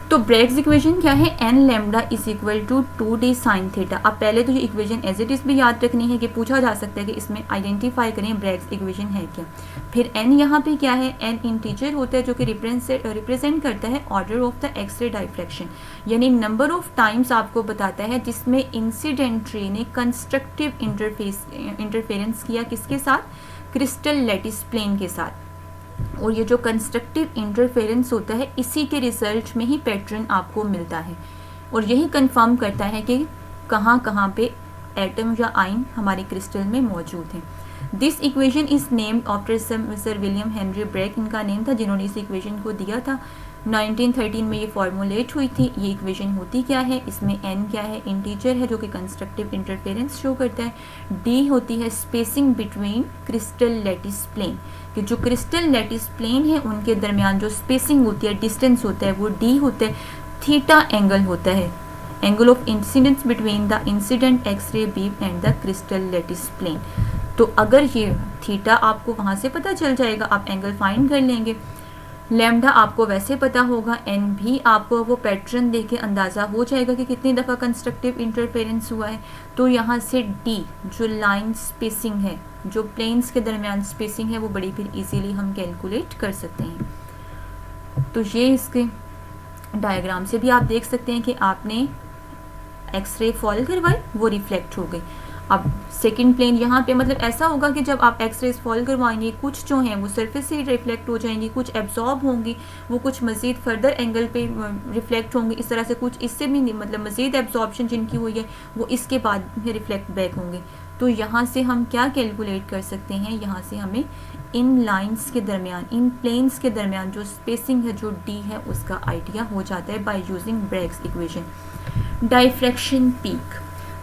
तो ब्रैग्स इक्वेशन क्या है? n lambda is equal to 2d sine theta. अब पहले तो ये इक्वेशन एज इट इज़ भी याद रखनी है कि पूछा जा सकता है कि इसमें आइडेंटिफाई करें ब्रैग्स इक्वेशन है क्या। फिर n यहाँ पे क्या है? n इंटीजर होता है जो कि रिप्रेजेंट करता है order of the x-ray diffraction, यानी नंबर ऑफ टाइम्स आपको बताता है जिसमें इंसिडेंट रे ने कंस्ट्रक्टिव इंटरफेरेंस किया किसके साथ? क्रिस्टल लैटिस प्लेन के साथ। और ये जो कंस्ट्रक्टिव इंटरफेरेंस होता है इसी के रिजल्ट में ही पैटर्न आपको मिलता है, और यही कंफर्म करता है कि कहाँ कहाँ पे एटम या आयन हमारे क्रिस्टल में मौजूद हैं। This equation is named after sir William Henry Bragg, इनका नेम था जिन्होंने इस इक्वेशन को दिया था। 1913 में ये फॉर्मुलेट हुई थी। ये इक्वेशन होती क्या है? इसमें n क्या है? इंटीजर है जो कि कंस्ट्रक्टिव इंटरफेरेंस शो करता है। d होती है spacing between crystal lattice plane, कि जो क्रिस्टल लैटिस प्लेन है उनके दरमियान जो स्पेसिंग होती है, डिस्टेंस होता है, वो d होता है। थीटा एंगल होता है, angle of incidence between the incident x-ray beam and the crystal lattice plane. तो अगर ये थीटा आपको वहाँ से पता चल जाएगा, आप एंगल फाइंड कर लेंगे। लैम्डा आपको वैसे पता होगा, n भी आपको वो पैटर्न देख के अंदाज़ा हो जाएगा कि कितनी दफ़ा कंस्ट्रक्टिव इंटरफेरेंस हुआ है। तो यहाँ से d जो लाइन स्पेसिंग है, जो प्लेन्स के दरमियान स्पेसिंग है, वो बड़ी फिर इजीली हम कैलकुलेट कर सकते हैं। तो ये इसके डायग्राम से भी आप देख सकते हैं कि आपने एक्सरे फॉल करवाई, वो रिफ्लेक्ट हो गई। अब सेकंड प्लेन यहाँ पे मतलब ऐसा होगा कि जब आप एक्सरेज फॉल करवाएंगे, कुछ जो हैं वो सरफेस से रिफ्लेक्ट हो जाएंगी, कुछ एब्जॉर्ब होंगी, वो कुछ मज़ीद फर्दर एंगल पे रिफ्लेक्ट होंगे, इस तरह से कुछ इससे भी मतलब मज़ीद एब्जॉर्बशन जिनकी हुई है वो इसके बाद रिफ्लेक्ट बैक होंगे। तो यहाँ से हम क्या कैलकुलेट कर सकते हैं, यहाँ से हमें इन लाइंस के दरमियान, इन प्लेन्स के दरमियान जो स्पेसिंग है, जो डी है, उसका आइडिया हो जाता है by using Bragg's equation. Diffraction peak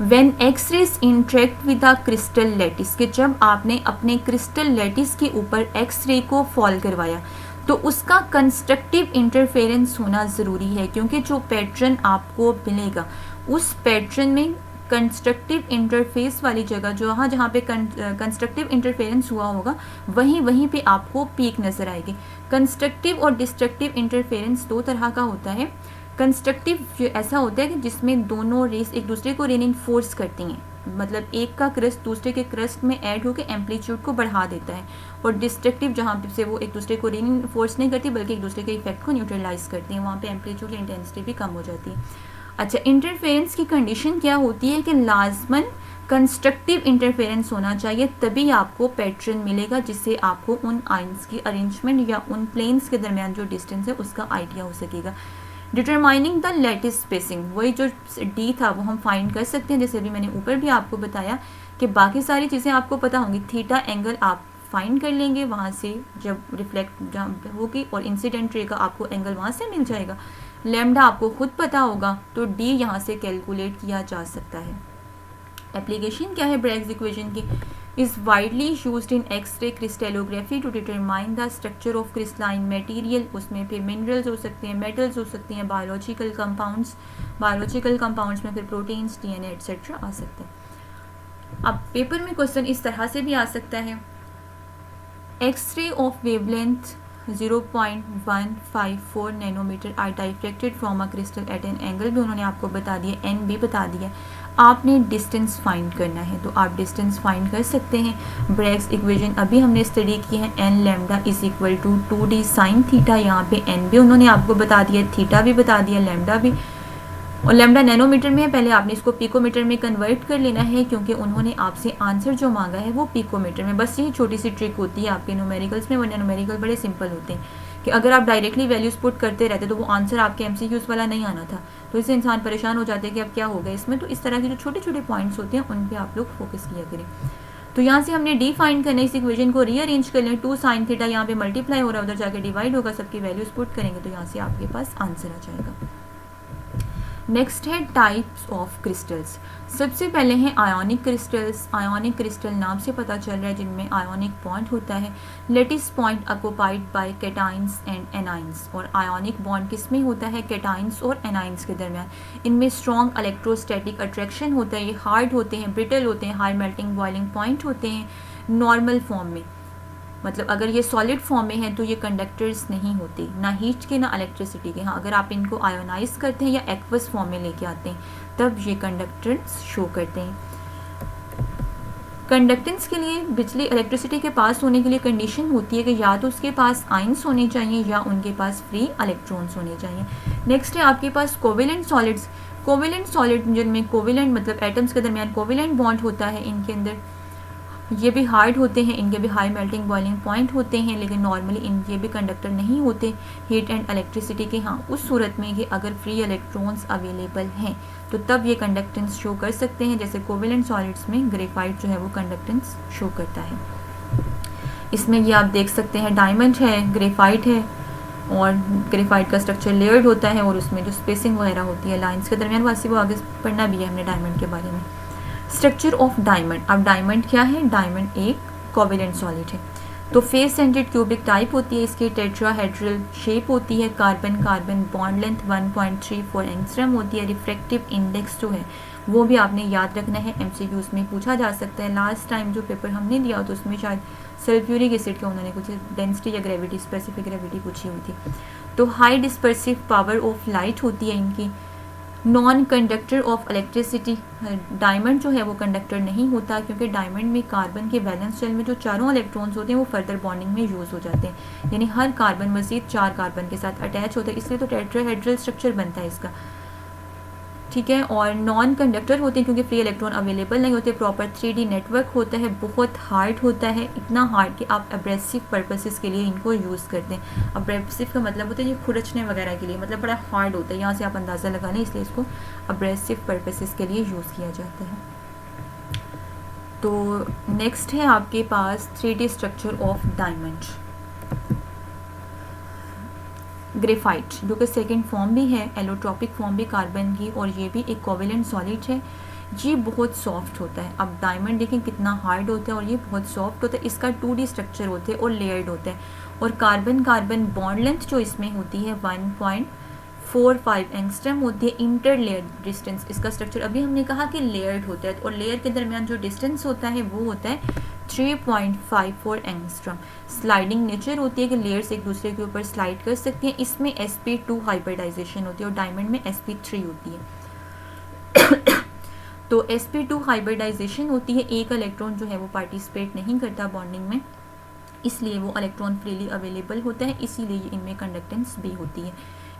when x-rays interact with the crystal lattice, कि जब आपने अपने क्रिस्टल लैटिस के ऊपर एक्स रे को फॉल करवाया तो उसका कंस्ट्रक्टिव इंटरफेरेंस होना ज़रूरी है, क्योंकि जो पैटर्न आपको मिलेगा उस पैटर्न में कंस्ट्रक्टिव इंटरफेस वाली जगह, जहाँ जहाँ पे कंस्ट्रक्टिव इंटरफेरेंस हुआ होगा वहीं पे आपको पीक नज़र आएगी। कंस्ट्रक्टिव और डिस्ट्रक्टिव इंटरफेरेंस दो तरह का होता है। कंस्ट्रक्टिव ऐसा होता है कि जिसमें दोनों रेस एक दूसरे को रीइंफोर्स करती हैं, मतलब एक का क्रस्ट दूसरे के क्रस्ट में ऐड होकर एम्पलीट्यूड को बढ़ा देता है, और डिस्ट्रक्टिव जहाँ से वो एक दूसरे को रीइंफोर्स नहीं करती बल्कि एक दूसरे के इफेक्ट को न्यूट्रलाइज करती हैं, वहाँ पे एम्पलीट्यूड इंटेंसिटी भी कम हो जाती है। अच्छा, इंटरफेरेंस की कंडीशन क्या होती है कि लाजमन कंस्ट्रक्टिव इंटरफेरेंस होना चाहिए, तभी आपको पैटर्न मिलेगा जिससे आपको उन आइंस की अरेंजमेंट या उन प्लेन्स के दरमियान जो डिस्टेंस है उसका आइडिया हो सकेगा। डिटरमाइनिंग द लैटिस स्पेसिंग, वही जो डी था वो हम फाइंड कर सकते हैं, जैसे अभी मैंने ऊपर भी आपको बताया कि बाकी सारी चीज़ें आपको पता होंगी। थीटा एंगल आप फाइंड कर लेंगे वहाँ से जब रिफ्लेक्ट जहाँ होगी, और इंसिडेंट रे का आपको एंगल वहाँ से मिल जाएगा। लैम्डा आपको खुद पता होगा, तो डी यहाँ से कैलकुलेट किया जा सकता है। एप्लीकेशन क्या है ब्रैग्स इक्वेशन की? Is widely used in x-ray crystallography to determine the structure of crystalline material. उसमें फिर मिनरल्स हो सकते हैं, मेटल्स हो सकती हैं, बायोलॉजिकल कंपाउंड्स में फिर प्रोटीन्स, डीएनए एटसेट्रा आ सकता है। अब पेपर में क्वेश्चन इस तरह से भी आ सकता है, X ray of wavelength 0.154 nanometre are diffracted from a crystal at an angle, भी उन्होंने आपको बता दिया, एन भी बता दिया। आपने डिस्टेंस फाइंड करना है, तो आप डिस्टेंस फाइंड कर सकते हैं। ब्रैग्स इक्वेशन अभी हमने स्टडी की है, n lambda is equal to 2d sine theta. यहाँ पे एन भी उन्होंने आपको बता दिया, थीटा भी बता दिया, लैम्डा भी, और लैम्डा नैनोमीटर में है। पहले आपने इसको पिकोमीटर में कन्वर्ट कर लेना है, क्योंकि उन्होंने आपसे आंसर जो मांगा है वो पिकोमीटर में। बस ये छोटी सी ट्रिक होती है आपके न्यूमेरिकल्स में, वरना न्यूमेरिकल बड़े सिंपल होते हैं कि अगर आप डायरेक्टली वैल्यूज पुट करते रहते तो वो आंसर आपके एमसीक्यूज वाला नहीं आना था, तो इससे इंसान परेशान हो जाते हैं कि अब क्या होगा इसमें। तो इस तरह के जो छोटे छोटे पॉइंट्स होते हैं उन पर आप लोग फोकस किया करें। तो यहाँ से हमने डी फाइंड करना है, इस इक्वेशन को रीअरेंज कर लें, 2 साइन थीटा यहाँ पे मल्टीप्लाई हो रहा है, उधर जाके डिवाइड होगा, सबकी वैल्यूज पुट करेंगे तो यहाँ से आपके पास आंसर आ जाएगा। नेक्स्ट है टाइप्स ऑफ क्रिस्टल्स। सबसे पहले हैं आयोनिक क्रिस्टल्स। आयोनिक क्रिस्टल नाम से पता चल रहा है जिनमें आयोनिक बॉन्ड होता है। Lattice point occupied by cations and anions. और आयोनिक बॉन्ड किस में होता है? कैटाइंस और एनाइंस के दरमियान। इनमें स्ट्रॉन्ग इलेक्ट्रोस्टैटिक अट्रैक्शन होता है, ये हार्ड होते हैं, ब्रिटल होते हैं, हाई मेल्टिंग बॉइलिंग पॉइंट होते हैं। नॉर्मल फॉर्म में, मतलब अगर ये सॉलिड फॉर्म में है तो ये कंडक्टर्स नहीं होते, ना हीट के ना इलेक्ट्रिसिटी के। हाँ, अगर आप इनको आयोनाइज करते हैं या एक्वस फॉर्म में लेके आते हैं तब ये कंडक्टेंस शो करते हैं। कंडक्टेंस के लिए बिजली इलेक्ट्रिसिटी के पास होने के लिए कंडीशन होती है कि या तो उसके पास आयंस होने चाहिए या उनके पास फ्री इलेक्ट्रॉन्स होने चाहिए। नेक्स्ट है आपके पास कोवेलेंट सॉलिड्स। कोवेलेंट सॉलिड जिनमें कोवेलेंट मतलब एटम्स के दरमियान कोवेलेंट बॉन्ड होता है, इनके अंदर ये भी हार्ड होते हैं, इनके भी हाई मेल्टिंग बॉइलिंग पॉइंट होते हैं, लेकिन नॉर्मली इनके भी कंडक्टर नहीं होते हीट एंड इलेक्ट्रिसिटी के। हाँ, उस सूरत में कि अगर फ्री इलेक्ट्रॉन्स अवेलेबल हैं तो तब ये कंडक्टेंस शो कर सकते हैं। जैसे कोवेलेंट सॉलिड्स में ग्रेफाइट जो है वो कंडक्टेंस शो करता है। इसमें ये आप देख सकते हैं डायमंड है, ग्रेफाइट है, और ग्रेफाइट का स्ट्रक्चर लेयर्ड होता है और उसमें जो स्पेसिंग वगैरह होती है लाइंस के दरमियान, वैसे वो आगे पढ़ना भी है हमने डायमंड के बारे में। Structure of diamond. अब डायमंड क्या है? डायमंड एक कोवेलेंट सॉलिड है, तो फेस सेंटेड क्यूबिक टाइप होती है, इसकी टेट्राहेड्रल शेप होती है, carbon carbon bond length 1.34 angstrom होती है। रिफ्रैक्टिव इंडेक्स जो है वो भी आपने याद रखना है, एमसीक्यूज में पूछा जा सकता है। लास्ट टाइम जो पेपर हमने दिया तो उसमें शायद सल्फ्यूरिक एसिड का उन्होंने कुछ डेंसिटी या ग्रेविटी, स्पेसिफिक ग्रेविटी पूछी हुई थी। तो high dispersive power of light होती है इनकी। Non conductor of electricity. Diamond जो है वो कंडक्टर नहीं होता, क्योंकि डायमंड में कार्बन के वैलेंस शेल में जो चारों इलेक्ट्रॉन्स होते हैं वो फर्दर बॉन्डिंग में यूज़ हो जाते हैं, यानी हर कार्बन मजीद 4 कार्बन के साथ अटैच होता है, इसलिए तो टेट्राहेड्रल स्ट्रक्चर बनता है इसका, ठीक है। और नॉन कंडक्टर होते हैं क्योंकि फ्री इलेक्ट्रॉन अवेलेबल नहीं होते। प्रॉपर 3D नेटवर्क होता है, बहुत हार्ड होता है, इतना हार्ड कि आप एब्रेसिव पर्पसेस के लिए इनको यूज़ करते हैं। एब्रेसिव का मतलब होता है ये खुरचने वगैरह के लिए, मतलब बड़ा हार्ड होता है, यहाँ से आप अंदाज़ा लगा लें, इसलिए इसको एब्रेसिव पर्पसेस के लिए यूज़ किया जाता है। तो नेक्स्ट है आपके पास 3D structure of diamond. Graphite जो कि सेकंड फॉर्म भी है, एलोट्रॉपिक फॉर्म भी कार्बन की, और ये भी एक कोवेलेंट सॉलिड है। ये बहुत सॉफ्ट होता है। अब डायमंड देखें कितना हार्ड होता है और ये बहुत सॉफ्ट होता है। इसका 2D स्ट्रक्चर होते हैं और लेयर्ड होता है। और कार्बन कार्बन बॉन्ड लेंथ जो इसमें होती है 1.45 एंगस्ट्रम होती है। इंटर लेयर डिस्टेंस इसका स्ट्रक्चर अभी हमने कहा कि लेयर्ड होता है, और लेयर के दरमियान जो डिस्टेंस होता है वो होता है 3.54 एंगस्ट्रम। स्लाइडिंग नेचर होती है कि लेयर्स एक दूसरे के ऊपर स्लाइड कर सकती हैं। इसमें sp2 हाइब्रिडाइजेशन होती है और डायमंड में sp3 होती है। तो sp2 हाइब्रिडाइजेशन होती है, एक इलेक्ट्रॉन जो है वो पार्टिसिपेट नहीं करता बॉन्डिंग में, इसलिए वो इलेक्ट्रॉन फ्रीली अवेलेबल होता है, इसीलिए इनमें कंडक्टेंस भी होती है।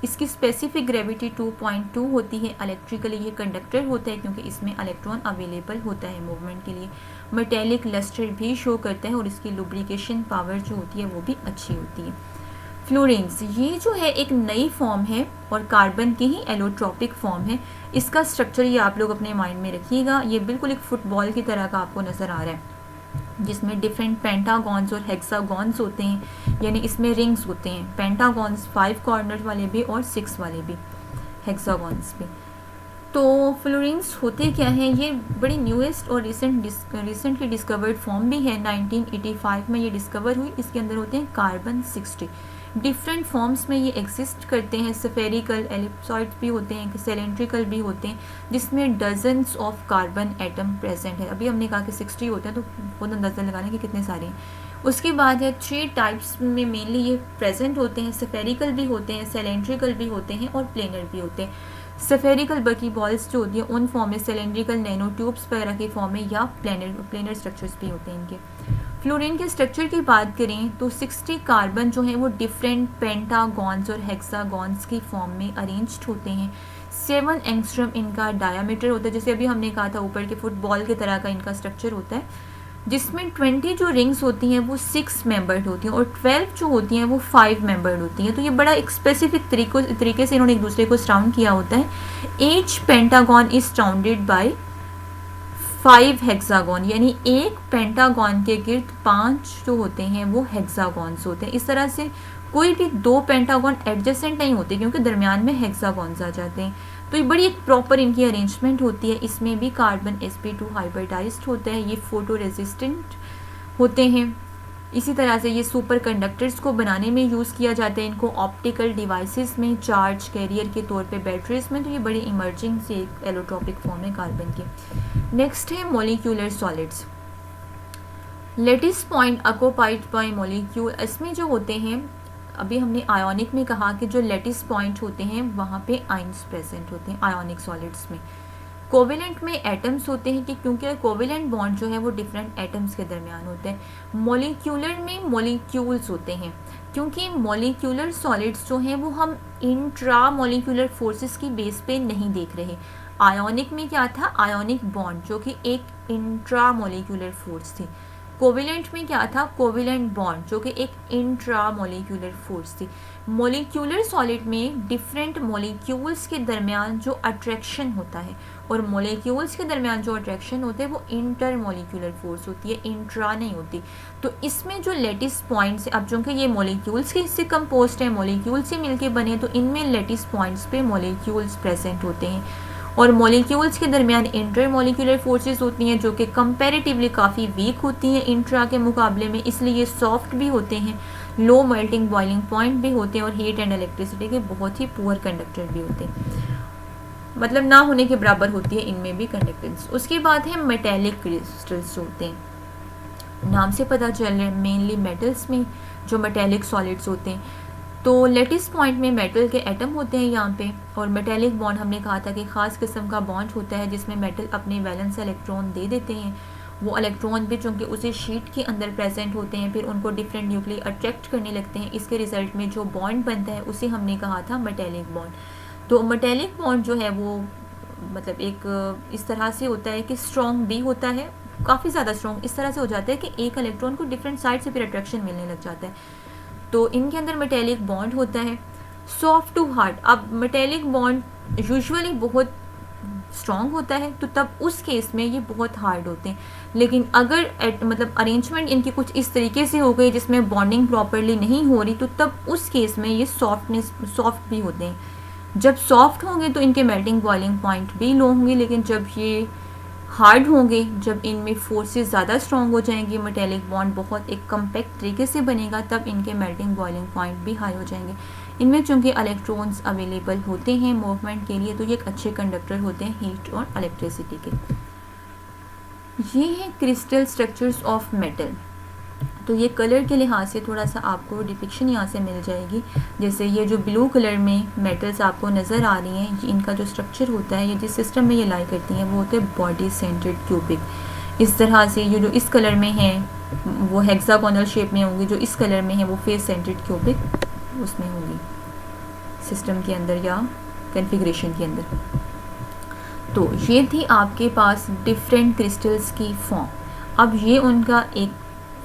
इसकी स्पेसिफिक ग्रेविटी 2.2 होती है। इलेक्ट्रिकली ये कंडक्टर होता है क्योंकि इसमें इलेक्ट्रॉन अवेलेबल होता है मूवमेंट के लिए। मेटेलिक लस्टर भी शो करता है और इसकी लुब्रिकेशन पावर जो होती है वो भी अच्छी होती है। फ्लोरीन्स ये जो है एक नई फॉर्म है और कार्बन की ही एलोट्रॉपिक फॉर्म है। इसका स्ट्रक्चर ये आप लोग अपने माइंड में रखिएगा। ये बिल्कुल एक फुटबॉल की तरह का आपको नज़र आ रहा है, जिसमें डिफरेंट पेंटागॉन्स और हेक्सागॉन्स होते हैं, यानी इसमें रिंग्स होते हैं। पेंटागॉन्स 5 कॉर्नर वाले भी और 6 वाले भी, हेक्सागॉन्स भी। तो फ्लोरीन्स होते क्या हैं? ये बड़ी न्यूएस्ट और रिसेंटली डिस्कवर्ड फॉर्म भी है। 1985 में ये डिस्कवर हुई। इसके अंदर होते हैं कार्बन 60। डिफरेंट फॉर्म्स में ये एग्जिस्ट करते हैं। स्फेरिकल, एलिप्सॉइड भी होते हैं, सिलेंड्रिकल भी होते हैं, जिसमें dozens of carbon atom present है। अभी हमने कहा कि 60 होते हैं, तो खुद अंदाजा लगाने कि कितने सारे हैं। उसके बाद है 3 टाइप्स में मेनली ये प्रेजेंट होते हैं। स्फेरिकल भी होते हैं, सिलेंड्रिकल भी होते हैं और प्लेनर भी होते हैं। स्फेरिकल बकी बॉल्स जो होती है उन फॉर्म में, सिलेंड्रिकल नैनो ट्यूब्स वगैरह की फॉर्म में, या प्लेनर स्ट्रक्चर्स भी होते हैं इनके। फ्लोरीन के स्ट्रक्चर की बात करें तो 60 कार्बन जो हैं वो डिफरेंट पेंटागॉन्स और हेक्सागॉन्स की फॉर्म में अरेंज्ड होते हैं। 7 एंगस्ट्रम इनका डायामीटर होता है, जैसे अभी हमने कहा था ऊपर के फुटबॉल की तरह का इनका स्ट्रक्चर होता है, जिसमें 20 जो रिंग्स होती हैं वो 6 मेंबर्ड होती हैं और 12 जो होती हैं वो 5 मेंबर्ड होती हैं। तो ये बड़ा एक स्पेसिफिक तरीके से इन्होंने एक दूसरे को सराउंड किया होता है। Each pentagon is surrounded by 5 hexagon, यानी एक पेंटागॉन के गिर्द 5 जो होते हैं वो हेक्सागॉन्स होते हैं। इस तरह से कोई भी 2 पेंटागॉन एडजेसेंट नहीं होते क्योंकि दरमियान में हेक्सागॉन्स आ जाते हैं। तो ये बड़ी एक प्रॉपर इनकी अरेंजमेंट होती है। इसमें भी कार्बन sp2 हाइब्रिडाइज्ड होता है। ये फोटो रेजिस्टेंट होते हैं। इसी तरह से ये सुपर कंडक्टर्स को बनाने में यूज़ किया जाता है। इनको ऑप्टिकल डिवाइसेस में, चार्ज कैरियर के तौर पे बैटरीज में। तो ये बड़ी इमर्जिंग से एक एलोट्रॉपिक फॉर्म है कार्बन की। नेक्स्ट है molecular solids. Lattice point occupied by molecule. इसमें जो होते हैं, अभी हमने आयोनिक में कहा कि जो लेटिस पॉइंट होते हैं वहाँ पे आयंस प्रेजेंट होते हैं आयोनिक सॉलिड्स में। कोवेलेंट में एटम्स होते हैं कि क्योंकि कोवेलेंट बॉन्ड जो है वो डिफरेंट एटम्स के दरमियान होते हैं। मॉलिक्यूलर में मॉलिक्यूल्स होते हैं क्योंकि मॉलिक्यूलर सॉलिड्स जो हैं वो हम इंट्रा मॉलिक्यूलर फोर्सेस की बेस पे नहीं देख रहे। आयोनिक में क्या था? आयोनिक बॉन्ड जो कि एक इंट्रा मॉलिक्यूलर फोर्स थी। कोवेलेंट में क्या था? कोवेलेंट बॉन्ड जो कि एक इंट्रा मॉलिक्यूलर फोर्स थी। मॉलिक्यूलर सॉलिड में डिफरेंट मॉलिक्यूल्स के दरमियान जो अट्रैक्शन होता है और मॉलिक्यूल्स के दरमियान जो अट्रैक्शन होते हैं वो इंटर मॉलिक्यूलर फोर्स होती है, इंट्रा नहीं होती। तो इसमें जो लेटिस पॉइंट्स, अब चूँकि ये मॉलिक्यूल्स के इससे कंपोस्ट है, मॉलिक्यूल से मिलके बने, तो इनमें लेटिस पॉइंट्स पे मॉलिक्यूल्स प्रेजेंट होते हैं। और मॉलिक्यूल्स के दरमियान इंटर मॉलिक्यूलर फोर्सेस होती हैं जो कि कंपैरेटिवली काफ़ी वीक होती हैं इंट्रा के मुकाबले में, इसलिए ये सॉफ्ट भी होते हैं, लो मेल्टिंग बॉइलिंग पॉइंट भी होते हैं और हीट एंड इलेक्ट्रिसिटी के बहुत ही पुअर कंडक्टर भी होते हैं, मतलब ना होने के बराबर होती है इनमें भी कंडक्टेंस। उसके बाद है मेटेलिक क्रिस्टल्स होते हैं, नाम से पता चल रहा है मेनली मेटल्स में जो मेटेलिक सॉलिड्स होते हैं। तो लेटिस पॉइंट में मेटल के एटम होते हैं यहाँ पे, और मेटेलिक बॉन्ड हमने कहा था कि ख़ास किस्म का बॉन्ड होता है जिसमें मेटल अपने वैलेंस इलेक्ट्रॉन दे देते हैं। वो इलेक्ट्रॉन भी चूँकि उसी शीट के अंदर प्रेजेंट होते हैं, फिर उनको डिफरेंट न्यूक्लियर अट्रैक्ट करने लगते हैं। इसके रिजल्ट में जो बॉन्ड बनता है उसे हमने कहा था मेटेलिक बॉन्ड। तो मेटेलिक बॉन्ड जो है वो मतलब एक इस तरह से होता है कि स्ट्रॉन्ग भी होता है, काफ़ी ज़्यादा स्ट्रॉन्ग इस तरह से हो जाता है कि एक इलेक्ट्रॉन को डिफरेंट साइड से फिर अट्रैक्शन मिलने लग जाता है। तो इनके अंदर मेटेलिक बॉन्ड होता है। सॉफ्ट टू हार्ड, अब मेटेलिक बॉन्ड यूजुअली बहुत स्ट्रॉन्ग होता है तो तब उस केस में ये बहुत हार्ड होते हैं। लेकिन अगर मतलब अरेंजमेंट इनकी कुछ इस तरीके से हो गई जिसमें बॉन्डिंग प्रॉपरली नहीं हो रही तो तब उस केस में ये सॉफ्ट भी होते हैं। जब सॉफ्ट होंगे तो इनके मेल्टिंग बॉइलिंग पॉइंट भी लो होंगे, लेकिन जब ये हार्ड होंगे, जब इनमें फोर्सेस ज़्यादा स्ट्रॉन्ग हो जाएंगे, मेटेलिक बॉन्ड बहुत एक कम्पैक्ट तरीके से बनेगा, तब इनके मेल्टिंग बॉइलिंग पॉइंट भी हाई हो जाएंगे। इनमें चूंकि इलेक्ट्रॉन्स अवेलेबल होते हैं मूवमेंट के लिए तो ये एक अच्छे कंडक्टर होते हैं हीट और इलेक्ट्रिसिटी के। ये है क्रिस्टल स्ट्रक्चर्स ऑफ मेटल। तो ये कलर के लिहाज से थोड़ा सा आपको डिपिक्शन यहाँ से मिल जाएगी। जैसे ये जो ब्लू कलर में मेटल्स आपको नज़र आ रही हैं, इनका जो स्ट्रक्चर होता है, ये जिस सिस्टम में ये लाई करती हैं वो होते हैं बॉडी सेंटर्ड क्यूबिक। इस तरह से ये जो इस कलर में हैं वो हेक्सागोनल शेप में होंगी, जो इस कलर में है वो फेस सेंटर्ड क्यूबिक उसमें होंगी सिस्टम के अंदर या कॉन्फ़िगरेशन के अंदर। तो ये थी आपके पास डिफरेंट क्रिस्टल्स की फॉर्म। अब ये उनका एक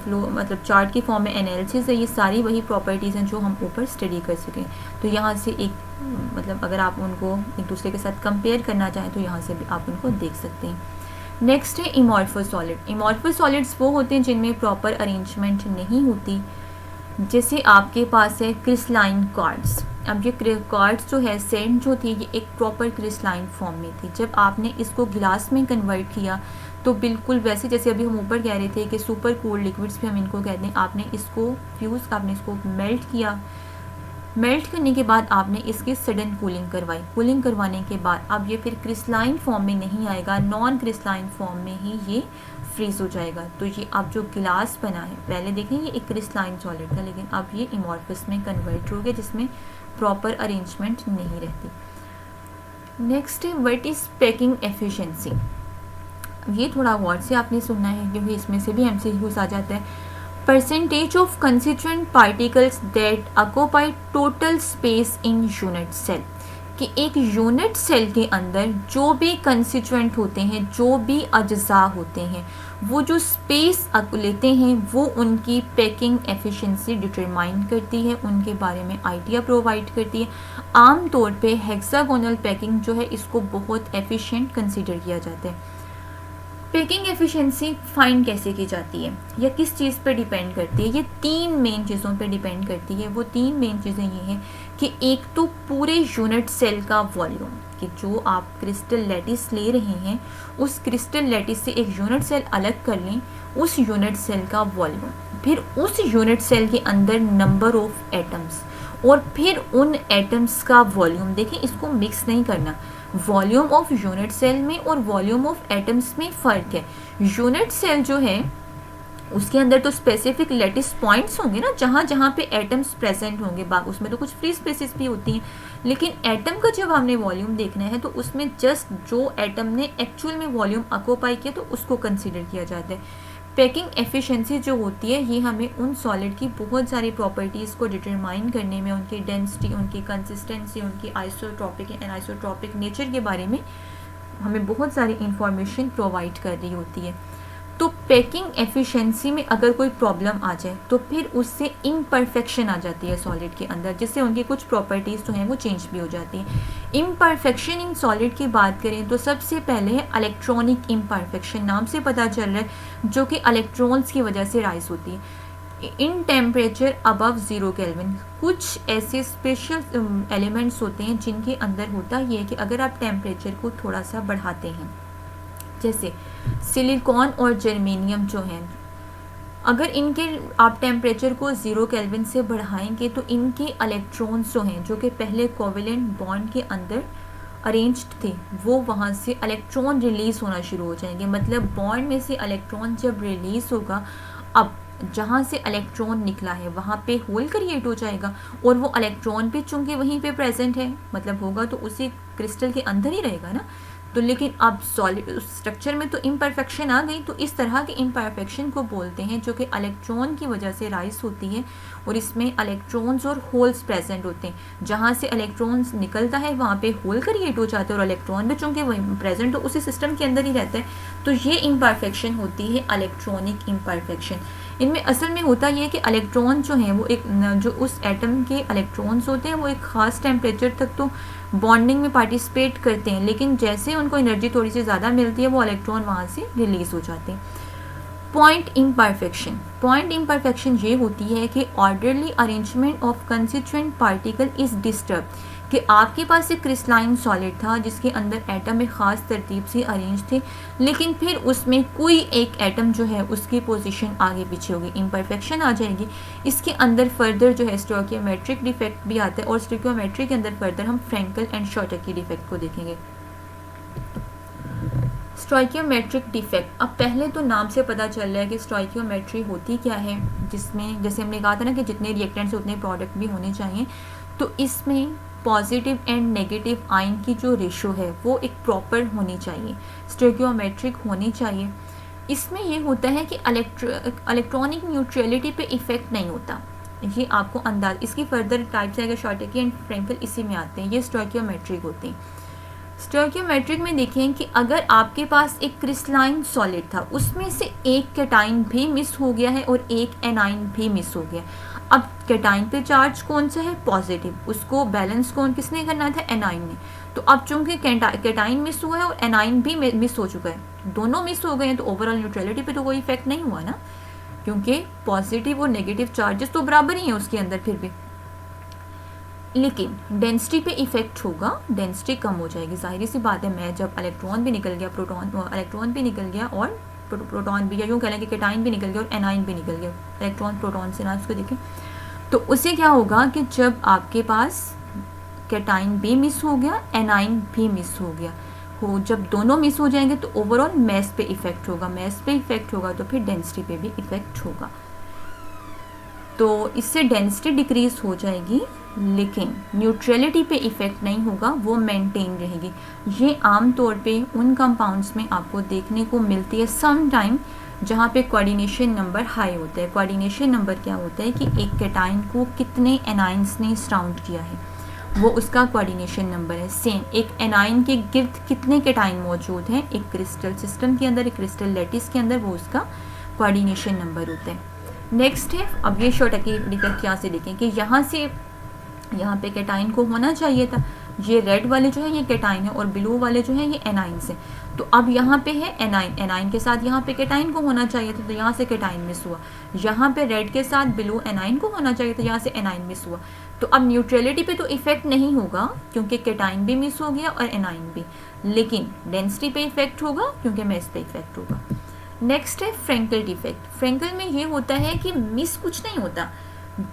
फ्लो मतलब चार्ट की फॉर्म में एनालिसिस है। ये सारी वही प्रॉपर्टीज़ हैं जो हम ऊपर स्टडी कर सकें। तो यहाँ से एक मतलब अगर आप उनको एक दूसरे के साथ कंपेयर करना चाहें तो यहाँ से भी आप उनको देख सकते हैं। नेक्स्ट है इमॉर्फस सॉलिड। इमॉर्फस सॉलिड्स वो होते हैं जिनमें प्रॉपर अरेंजमेंट नहीं होती। जैसे आपके पास है क्रिस्टलाइन क्वार्ट्ज। अब ये क्वार्ट्ज जो है सेंट जो थी ये एक प्रॉपर क्रिस्टलाइन फॉर्म में थी। जब आपने इसको गिलास में कन्वर्ट किया तो बिल्कुल वैसे जैसे अभी हम ऊपर कह रहे थे कि सुपर कूल्ड लिक्विड्स भी हम इनको कहते हैं। आपने इसको फ्यूज़ आपने इसको मेल्ट किया, मेल्ट करने के बाद आपने इसकी सडन कूलिंग करवाई। कूलिंग करवाने के बाद अब ये फिर क्रिस्टलाइन फॉर्म में नहीं आएगा, नॉन क्रिस्टलाइन फॉर्म में ही ये फ्रीज हो जाएगा। तो ये अब जो गिलास बना है, पहले देखें ये एक क्रिस्टलाइन सॉलिड था, लेकिन अब ये इमॉर्फस में कन्वर्ट हो गया जिसमें प्रॉपर अरेंजमेंट नहीं रहती। नेक्स्ट है व्हाट इज़ पैकिंग एफिशिएंसी। ये थोड़ा गौर से आपने सुनना है क्योंकि इसमें से भी एमसीक्यूज आ जाता है। Percentage of constituent particles that occupy total space in unit cell, कि एक यूनिट सेल के अंदर जो भी कंस्टिट्यूएंट होते हैं, जो भी अज्जा होते हैं, वो जो स्पेस लेते हैं वो उनकी पैकिंग एफिशिएंसी डिटरमाइन करती है, उनके बारे में आइडिया प्रोवाइड करती है। आम तौर पे हेक्सागोनल पैकिंग जो है इसको बहुत एफिशिएंट कंसीडर किया जाता है। पैकिंग एफिशिएंसी फाइंड कैसे की जाती है या किस चीज़ पर डिपेंड करती है? ये तीन मेन चीज़ों पर डिपेंड करती है। वो तीन मेन चीज़ें ये हैं कि एक तो पूरे यूनिट सेल का वॉल्यूम, कि जो आप क्रिस्टल लैटिस ले रहे हैं उस क्रिस्टल लैटिस से एक यूनिट सेल अलग कर लें, उस यूनिट सेल का वॉल्यूम, फिर उस यूनिट सेल के अंदर नंबर ऑफ एटम्स, और फिर उन एटम्स का वॉल्यूम। देखें इसको मिक्स नहीं करना, वॉल्यूम ऑफ यूनिट सेल में और वॉल्यूम ऑफ एटम्स में फ़र्क है। यूनिट सेल जो है उसके अंदर तो स्पेसिफिक लैटिस पॉइंट्स होंगे ना, जहाँ जहाँ पे एटम्स प्रेजेंट होंगे, उसमें तो कुछ फ्री स्पेसेस भी होती हैं। लेकिन एटम का जब हमने वॉल्यूम देखना है तो उसमें जस्ट जो एटम ने एक्चुअल में वॉल्यूम ऑक्यूपाई किया तो उसको कंसीडर किया जाता है। पैकिंग एफिशिएंसी जो होती है ये हमें उन सॉलिड की बहुत सारी प्रॉपर्टीज़ को डिटरमाइन करने में, उनकी डेंसिटी, उनकी कंसिस्टेंसी, उनकी आइसोट्रॉपिक एंड अनआइसोट्रॉपिक नेचर के बारे में हमें बहुत सारी इंफॉर्मेशन प्रोवाइड कर रही होती है। तो पैकिंग एफिशिएंसी में अगर कोई प्रॉब्लम आ जाए तो फिर उससे इम्परफेक्शन आ जाती है सॉलिड के अंदर, जिससे उनकी कुछ प्रॉपर्टीज़ जो हैं वो चेंज भी हो जाती हैं। इम्परफेक्शन इन सॉलिड की बात करें तो सबसे पहले है इलेक्ट्रॉनिक इम्परफेक्शन। नाम से पता चल रहा है जो कि इलेक्ट्रॉन्स की वजह से राइज होती है इन टेम्परेचर अबव 0 केल्विन। कुछ ऐसे स्पेशल एलिमेंट्स होते हैं जिनके अंदर होता ये है कि अगर आप टेम्परेचर को थोड़ा सा बढ़ाते हैं, जैसे सिलिकॉन और जर्मेनियम जो हैं, अगर इनके आप टेम्परेचर को 0 केल्विन से बढ़ाएंगे तो इनके इलेक्ट्रॉन्स जो हैं, जो कि पहले कोवेलेंट बॉन्ड के अंदर अरेंज्ड थे, वो वहाँ से इलेक्ट्रॉन रिलीज़ होना शुरू हो जाएंगे। मतलब बॉन्ड में से इलेक्ट्रॉन जब रिलीज़ होगा, अब जहाँ से इलेक्ट्रॉन निकला है वहाँ पे होल क्रिएट हो जाएगा, और वो इलेक्ट्रॉन भी चूंकि वहीं पे प्रेजेंट है, मतलब होगा तो उसी क्रिस्टल के अंदर ही रहेगा ना। तो लेकिन अब सॉलिड स्ट्रक्चर में तो इम्परफेक्शन आ गई, तो इस तरह के इम्परफेक्शन को बोलते हैं जो कि इलेक्ट्रॉन की वजह से राइज होती है, और इसमें इलेक्ट्रॉन्स और होल्स प्रेजेंट होते हैं। जहाँ से इलेक्ट्रॉन्स निकलता है वहाँ पे होल क्रिएट हो जाता है, और इलेक्ट्रॉन भी चूँकि वही प्रेजेंट हो उसी सिस्टम के अंदर ही रहता है, तो ये इम्परफेक्शन होती है इलेक्ट्रॉनिक इम्परफेक्शन। इनमें असल में होता ये है कि इलेक्ट्रॉन जो हैं वो एक जो उस एटम के इलेक्ट्रॉन्स होते हैं वो एक ख़ास टेम्परेचर तक तो बॉन्डिंग में पार्टिसिपेट करते हैं, लेकिन जैसे उनको एनर्जी थोड़ी सी ज़्यादा मिलती है वो इलेक्ट्रॉन वहाँ से रिलीज़ हो जाते हैं। पॉइंट इम्परफेक्शन ये होती है कि orderly arrangement of constituent particle is disturb, कि आपके पास एक क्रिस्टलाइन सॉलिड था जिसके अंदर एटम एक ख़ास तरतीब से अरेंज थे, लेकिन फिर उसमें कोई एक एटम जो है उसकी पोजीशन आगे पीछे होगी, इम्परफेक्शन आ जाएगी। इसके अंदर फर्दर जो है स्टोइकियोमेट्रिक डिफेक्ट भी आता है, और स्टोइकियोमेट्री के अंदर फर्दर हम फ्रैंकल एंड शॉर्टकी डिफेक्ट को देखेंगे। स्टोइकियोमेट्रिक डिफेक्ट, अब पहले तो नाम से पता चल रहा है कि स्टोइकियोमेट्री होती क्या है, जिसमें जैसे हमने कहा था ना कि जितने रिएक्टेंट्स उतने प्रोडक्ट भी होने चाहिए, तो इसमें पॉजिटिव एंड नेगेटिव आयन की जो रेशो है वो एक प्रॉपर होनी चाहिए, स्टोइकियोमेट्रिक होनी चाहिए। इसमें ये होता है कि इलेक्ट्रॉनिक न्यूट्रलिटी पे इफेक्ट नहीं होता, ये आपको अंदाज, इसकी फर्दर टाइप्स है शॉर्टकी एंड फ्रैंकल इसी में आते हैं, ये स्टोइकियोमेट्रिक होते हैं। स्टोइकियोमेट्रिक में देखें कि अगर आपके पास एक क्रिस्टलाइन सॉलिड था, उसमें से एक कैटाइन भी मिस हो गया है और एक एनाइन भी मिस हो गया। अब कैटाइन पे चार्ज कौन सा है? पॉजिटिव, उसको बैलेंस कौन किसने करना था? एनाइन ने। तो अब चूंकि कैटाइन मिस हुआ है और एनाइन भी मिस हो चुका है, दोनों मिस हो गए हैं, तो ओवरऑल न्यूट्रलिटी पे तो कोई इफेक्ट नहीं हुआ ना, क्योंकि पॉजिटिव और नेगेटिव चार्जेस तो बराबर ही हैं उसके अंदर फिर भी। लेकिन डेंसिटी पे इफेक्ट होगा, डेंसिटी कम हो जाएगी, जाहिर सी बात है। मैं जब इलेक्ट्रॉन भी निकल गया, इलेक्ट्रॉन भी निकल गया और प्रोटॉन भी, या यूँ कह लें कि कैटाइन भी निकल गया और एनाइन भी निकल गया, इलेक्ट्रॉन प्रोटॉन से ना उसको देखें, तो उससे क्या होगा कि जब आपके पास कैटाइन भी मिस हो गया, एनाइन भी मिस हो गया हो, जब दोनों मिस हो जाएंगे तो ओवरऑल मैस पे इफेक्ट होगा, मैस पे इफेक्ट होगा तो फिर डेंसिटी पे भी इफेक्ट होगा। तो इससे डेंसिटी डिक्रीज हो जाएगी, लेकिन न्यूट्रलिटी पे इफेक्ट नहीं होगा, वो मेंटेन रहेगी। ये आम तौर पे उन कंपाउंड्स में आपको देखने को मिलती है सम टाइम जहाँ पे कोऑर्डिनेशन नंबर हाई होता है। कोऑर्डिनेशन नंबर क्या होता है कि एक कैटाइन को कितने एनाइंस ने सराउंड किया है, वो उसका कोऑर्डिनेशन नंबर है। सेम एक एनाइन के गिर्द कितने कैटाइन मौजूद हैं एक क्रिस्टल सिस्टम के अंदर, एक क्रिस्टल लैटिस के अंदर, वो उसका कोऑर्डिनेशन नंबर होता है। नेक्स्ट है, अब ये शॉर्टकी डिफेक्ट यहाँ से देखें कि यहाँ पे कैटाइन को होना चाहिए था, ये रेड वाले जो है ये कैटाइन है और ब्लू वाले जो है ये एनाइंस है। तो अब यहाँ पे है एनाइन, एनाइन के साथ यहाँ पे कैटाइन को होना चाहिए था, तो यहाँ से कैटाइन मिस हुआ। यहाँ पे रेड के साथ ब्लू एनाइन को होना चाहिए था, यहाँ से एनाइन मिस हुआ। तो अब न्यूट्रलिटी पे तो इफेक्ट नहीं होगा क्योंकि कैटाइन भी मिस हो गया और एनाइन भी, लेकिन डेंसिटी पे इफेक्ट होगा क्योंकि मैस पे इफेक्ट होगा। नेक्स्ट है फ्रैंकल डिफेक्ट। फ्रैंकल में ये होता है कि मिस कुछ नहीं होता,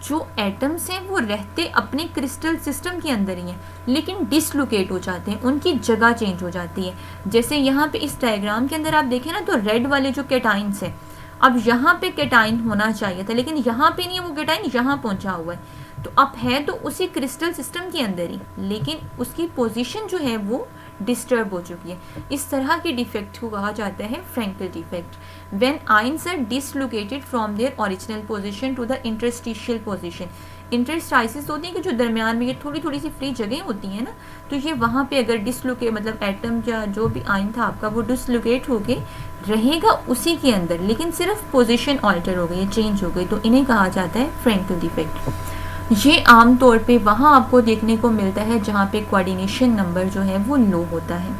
जो एटम्स हैं वो रहते अपने क्रिस्टल सिस्टम के अंदर ही हैं, लेकिन डिसलोकेट हो जाते हैं, उनकी जगह चेंज हो जाती है। जैसे यहाँ पे इस डायग्राम के अंदर आप देखें ना, तो रेड वाले जो कैटाइंस हैं, अब यहाँ पे कैटाइन होना चाहिए था लेकिन यहाँ पे नहीं है, वो कैटाइन यहाँ पहुँचा हुआ है। तो अब है तो उसी क्रिस्टल सिस्टम के अंदर ही, लेकिन उसकी पोजीशन जो है वो डिस्टर्ब हो चुकी है। इस तरह के डिफेक्ट को कहा जाता है Frenkel defect. When ions are dislocated from their original position to the interstitial position. Interstices होती है कि जो दरमियान में ये थोड़ी थोड़ी सी फ्री जगह होती है ना, तो ये वहाँ पे अगर डिसलोकेट मतलब एटम या जो भी आयन था आपका वो डिसलोकेट होके रहेगा उसी के अंदर, लेकिन सिर्फ पोजीशन ऑल्टर हो गई, चेंज हो गई, तो इन्हें कहा जाता है फ्रैंकल डिफेक्ट। ये आम तौर पे वहाँ आपको देखने को मिलता है जहाँ पे कोऑर्डिनेशन नंबर जो है वो लो होता है,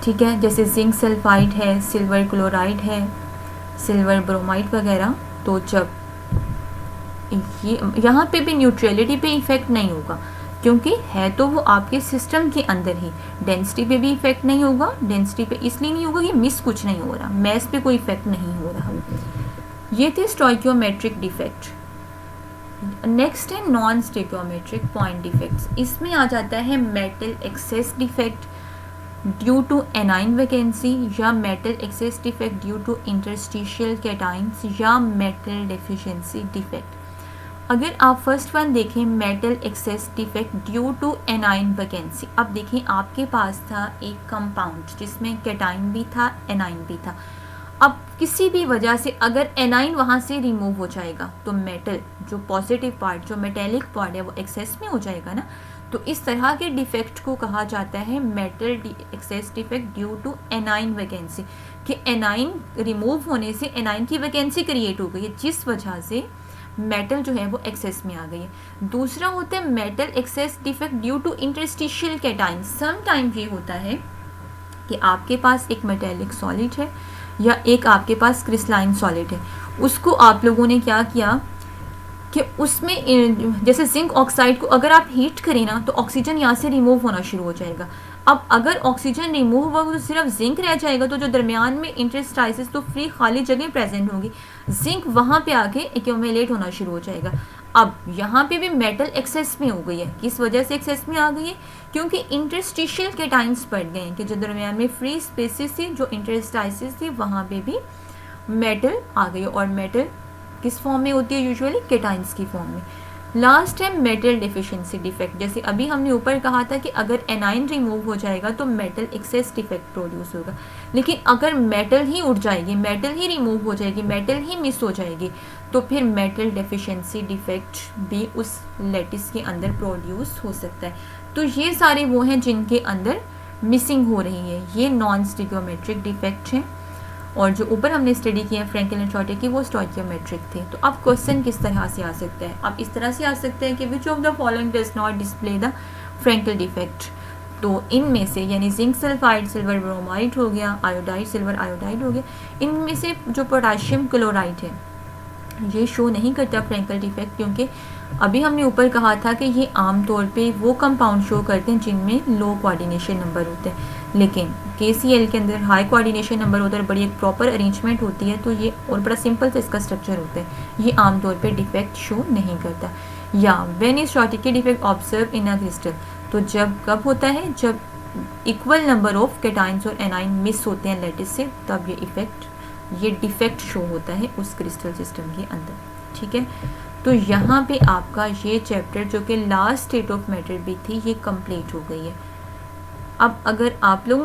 ठीक है। जैसे जिंक सल्फाइड है, सिल्वर क्लोराइड है, सिल्वर ब्रोमाइड वगैरह। तो जब ये यहाँ पे भी न्यूट्रलिटी पे इफेक्ट नहीं होगा क्योंकि है तो वो आपके सिस्टम के अंदर ही। डेंसिटी पे भी इफेक्ट नहीं होगा, डेंसिटी पे इसलिए नहीं होगा कि मिस कुछ नहीं हो रहा, मैस पे कोई इफेक्ट नहीं हो रहा। ये थे स्टोइकियोमेट्रिक डिफेक्ट। नेक्स्ट है नॉन स्टोइकियोमेट्रिक पॉइंट डिफेक्ट्स। इसमें आ जाता है metal excess defect due to anion vacancy, या metal excess defect due to interstitial cations, या मेटल डेफिशिएंसी डिफेक्ट। अगर आप फर्स्ट वन देखें, metal excess defect due to anion vacancy. अब देखें आपके पास था एक कंपाउंड जिसमें कैटाइन भी था, एनाइन भी था। अब किसी भी वजह से अगर एनाइन वहाँ से रिमूव हो जाएगा तो मेटल जो पॉजिटिव पार्ट, जो मेटेलिक पार्ट है, वो एक्सेस में हो जाएगा ना। तो इस तरह के डिफेक्ट को कहा जाता है metal excess defect due to anion vacancy. कि एनाइन रिमूव होने से एनाइन की वैकेंसी क्रिएट हो गई है, जिस वजह से मेटल जो है वो एक्सेस में आ गई है। दूसरा होता है metal excess defect due to interstitial cation. Some time ये होता है कि आपके पास एक मेटेलिक सॉलिड है या एक आपके पास क्रिस्टलाइन सॉलिड है, उसको आप लोगों ने क्या किया कि उसमें जैसे जिंक ऑक्साइड को अगर आप हीट करें ना तो ऑक्सीजन यहाँ से रिमूव होना शुरू हो जाएगा। अब अगर ऑक्सीजन रिमूव हुआ तो सिर्फ जिंक रह जाएगा, तो जो दरमियान में इंटरस्टाइसिस तो फ्री खाली जगह प्रेजेंट होगी, जिंक वहाँ पे आके एक्यूमुलेट होना शुरू हो जाएगा। अब यहाँ पे भी मेटल एक्सेस में हो गई है। किस वजह से एक्सेस में आ गई है? क्योंकि इंटरस्टिशियल कैटाइंस बढ़ गए हैं कि जो दरमियान में फ्री स्पेसिस थी, जो इंटरस्टाइसिस थी, वहाँ पे भी मेटल आ गई। और मेटल किस फॉर्म में होती है? यूजुअली कैटाइंस की फॉर्म में। लास्ट है मेटल डिफिशिएंसी डिफेक्ट। जैसे अभी हमने ऊपर कहा था कि अगर एनाइन रिमूव हो जाएगा तो मेटल एक्सेस डिफेक्ट प्रोड्यूस होगा, लेकिन अगर मेटल ही उड़ जाएगी, मेटल ही रिमूव हो जाएगी, मेटल ही मिस हो जाएगी, तो फिर मेटल डेफिशिएंसी डिफेक्ट भी उस लैटिस के अंदर प्रोड्यूस हो सकता है। तो ये सारे वो हैं जिनके अंदर मिसिंग हो रही है, ये नॉन स्टिकियोमेट्रिक डिफेक्ट हैं। और जो ऊपर हमने स्टडी किया फ्रैंकल एंड शॉर्टे की, वो स्टोइकियोमेट्रिक थे। तो अब क्वेश्चन किस तरह से आ सकता है? अब इस तरह से आ सकते हैं कि which of the following does not display the Frenkel defect. तो इनमें से यानी जिंक सल्फाइड सिल्वर ब्रोमाइड हो गया, आयोडाइड सिल्वर आयोडाइड हो गया, इनमें से जो पोटाशियम क्लोराइड है ये शो नहीं करता फ्रैंकल डिफेक्ट, क्योंकि अभी हमने ऊपर कहा था कि ये आमतौर पे वो कंपाउंड शो करते हैं जिनमें लो कोऑर्डिनेशन नंबर होते हैं, लेकिन KCl के अंदर हाई कोऑर्डिनेशन नंबर होता है, बड़ी एक प्रॉपर अरेंजमेंट होती है, तो ये और बड़ा सिंपल से इसका स्ट्रक्चर होता है, ये आमतौर पे डिफेक्ट शो नहीं करता। या when is Schottky defect observe in a crystal, तो जब कब होता है? जब इक्वल नंबर ऑफ कैटाइंस और एनाइन मिस होते हैं लैटिस से, तब ये डिफेक्ट शो होता है उस क्रिस्टल सिस्टम के अंदर। ठीक है, तो यहाँ पे आपका ये चैप्टर जो कि लास्ट स्टेट ऑफ मैटर भी थी, ये कंप्लीट हो गई है। अब अगर आप लोगों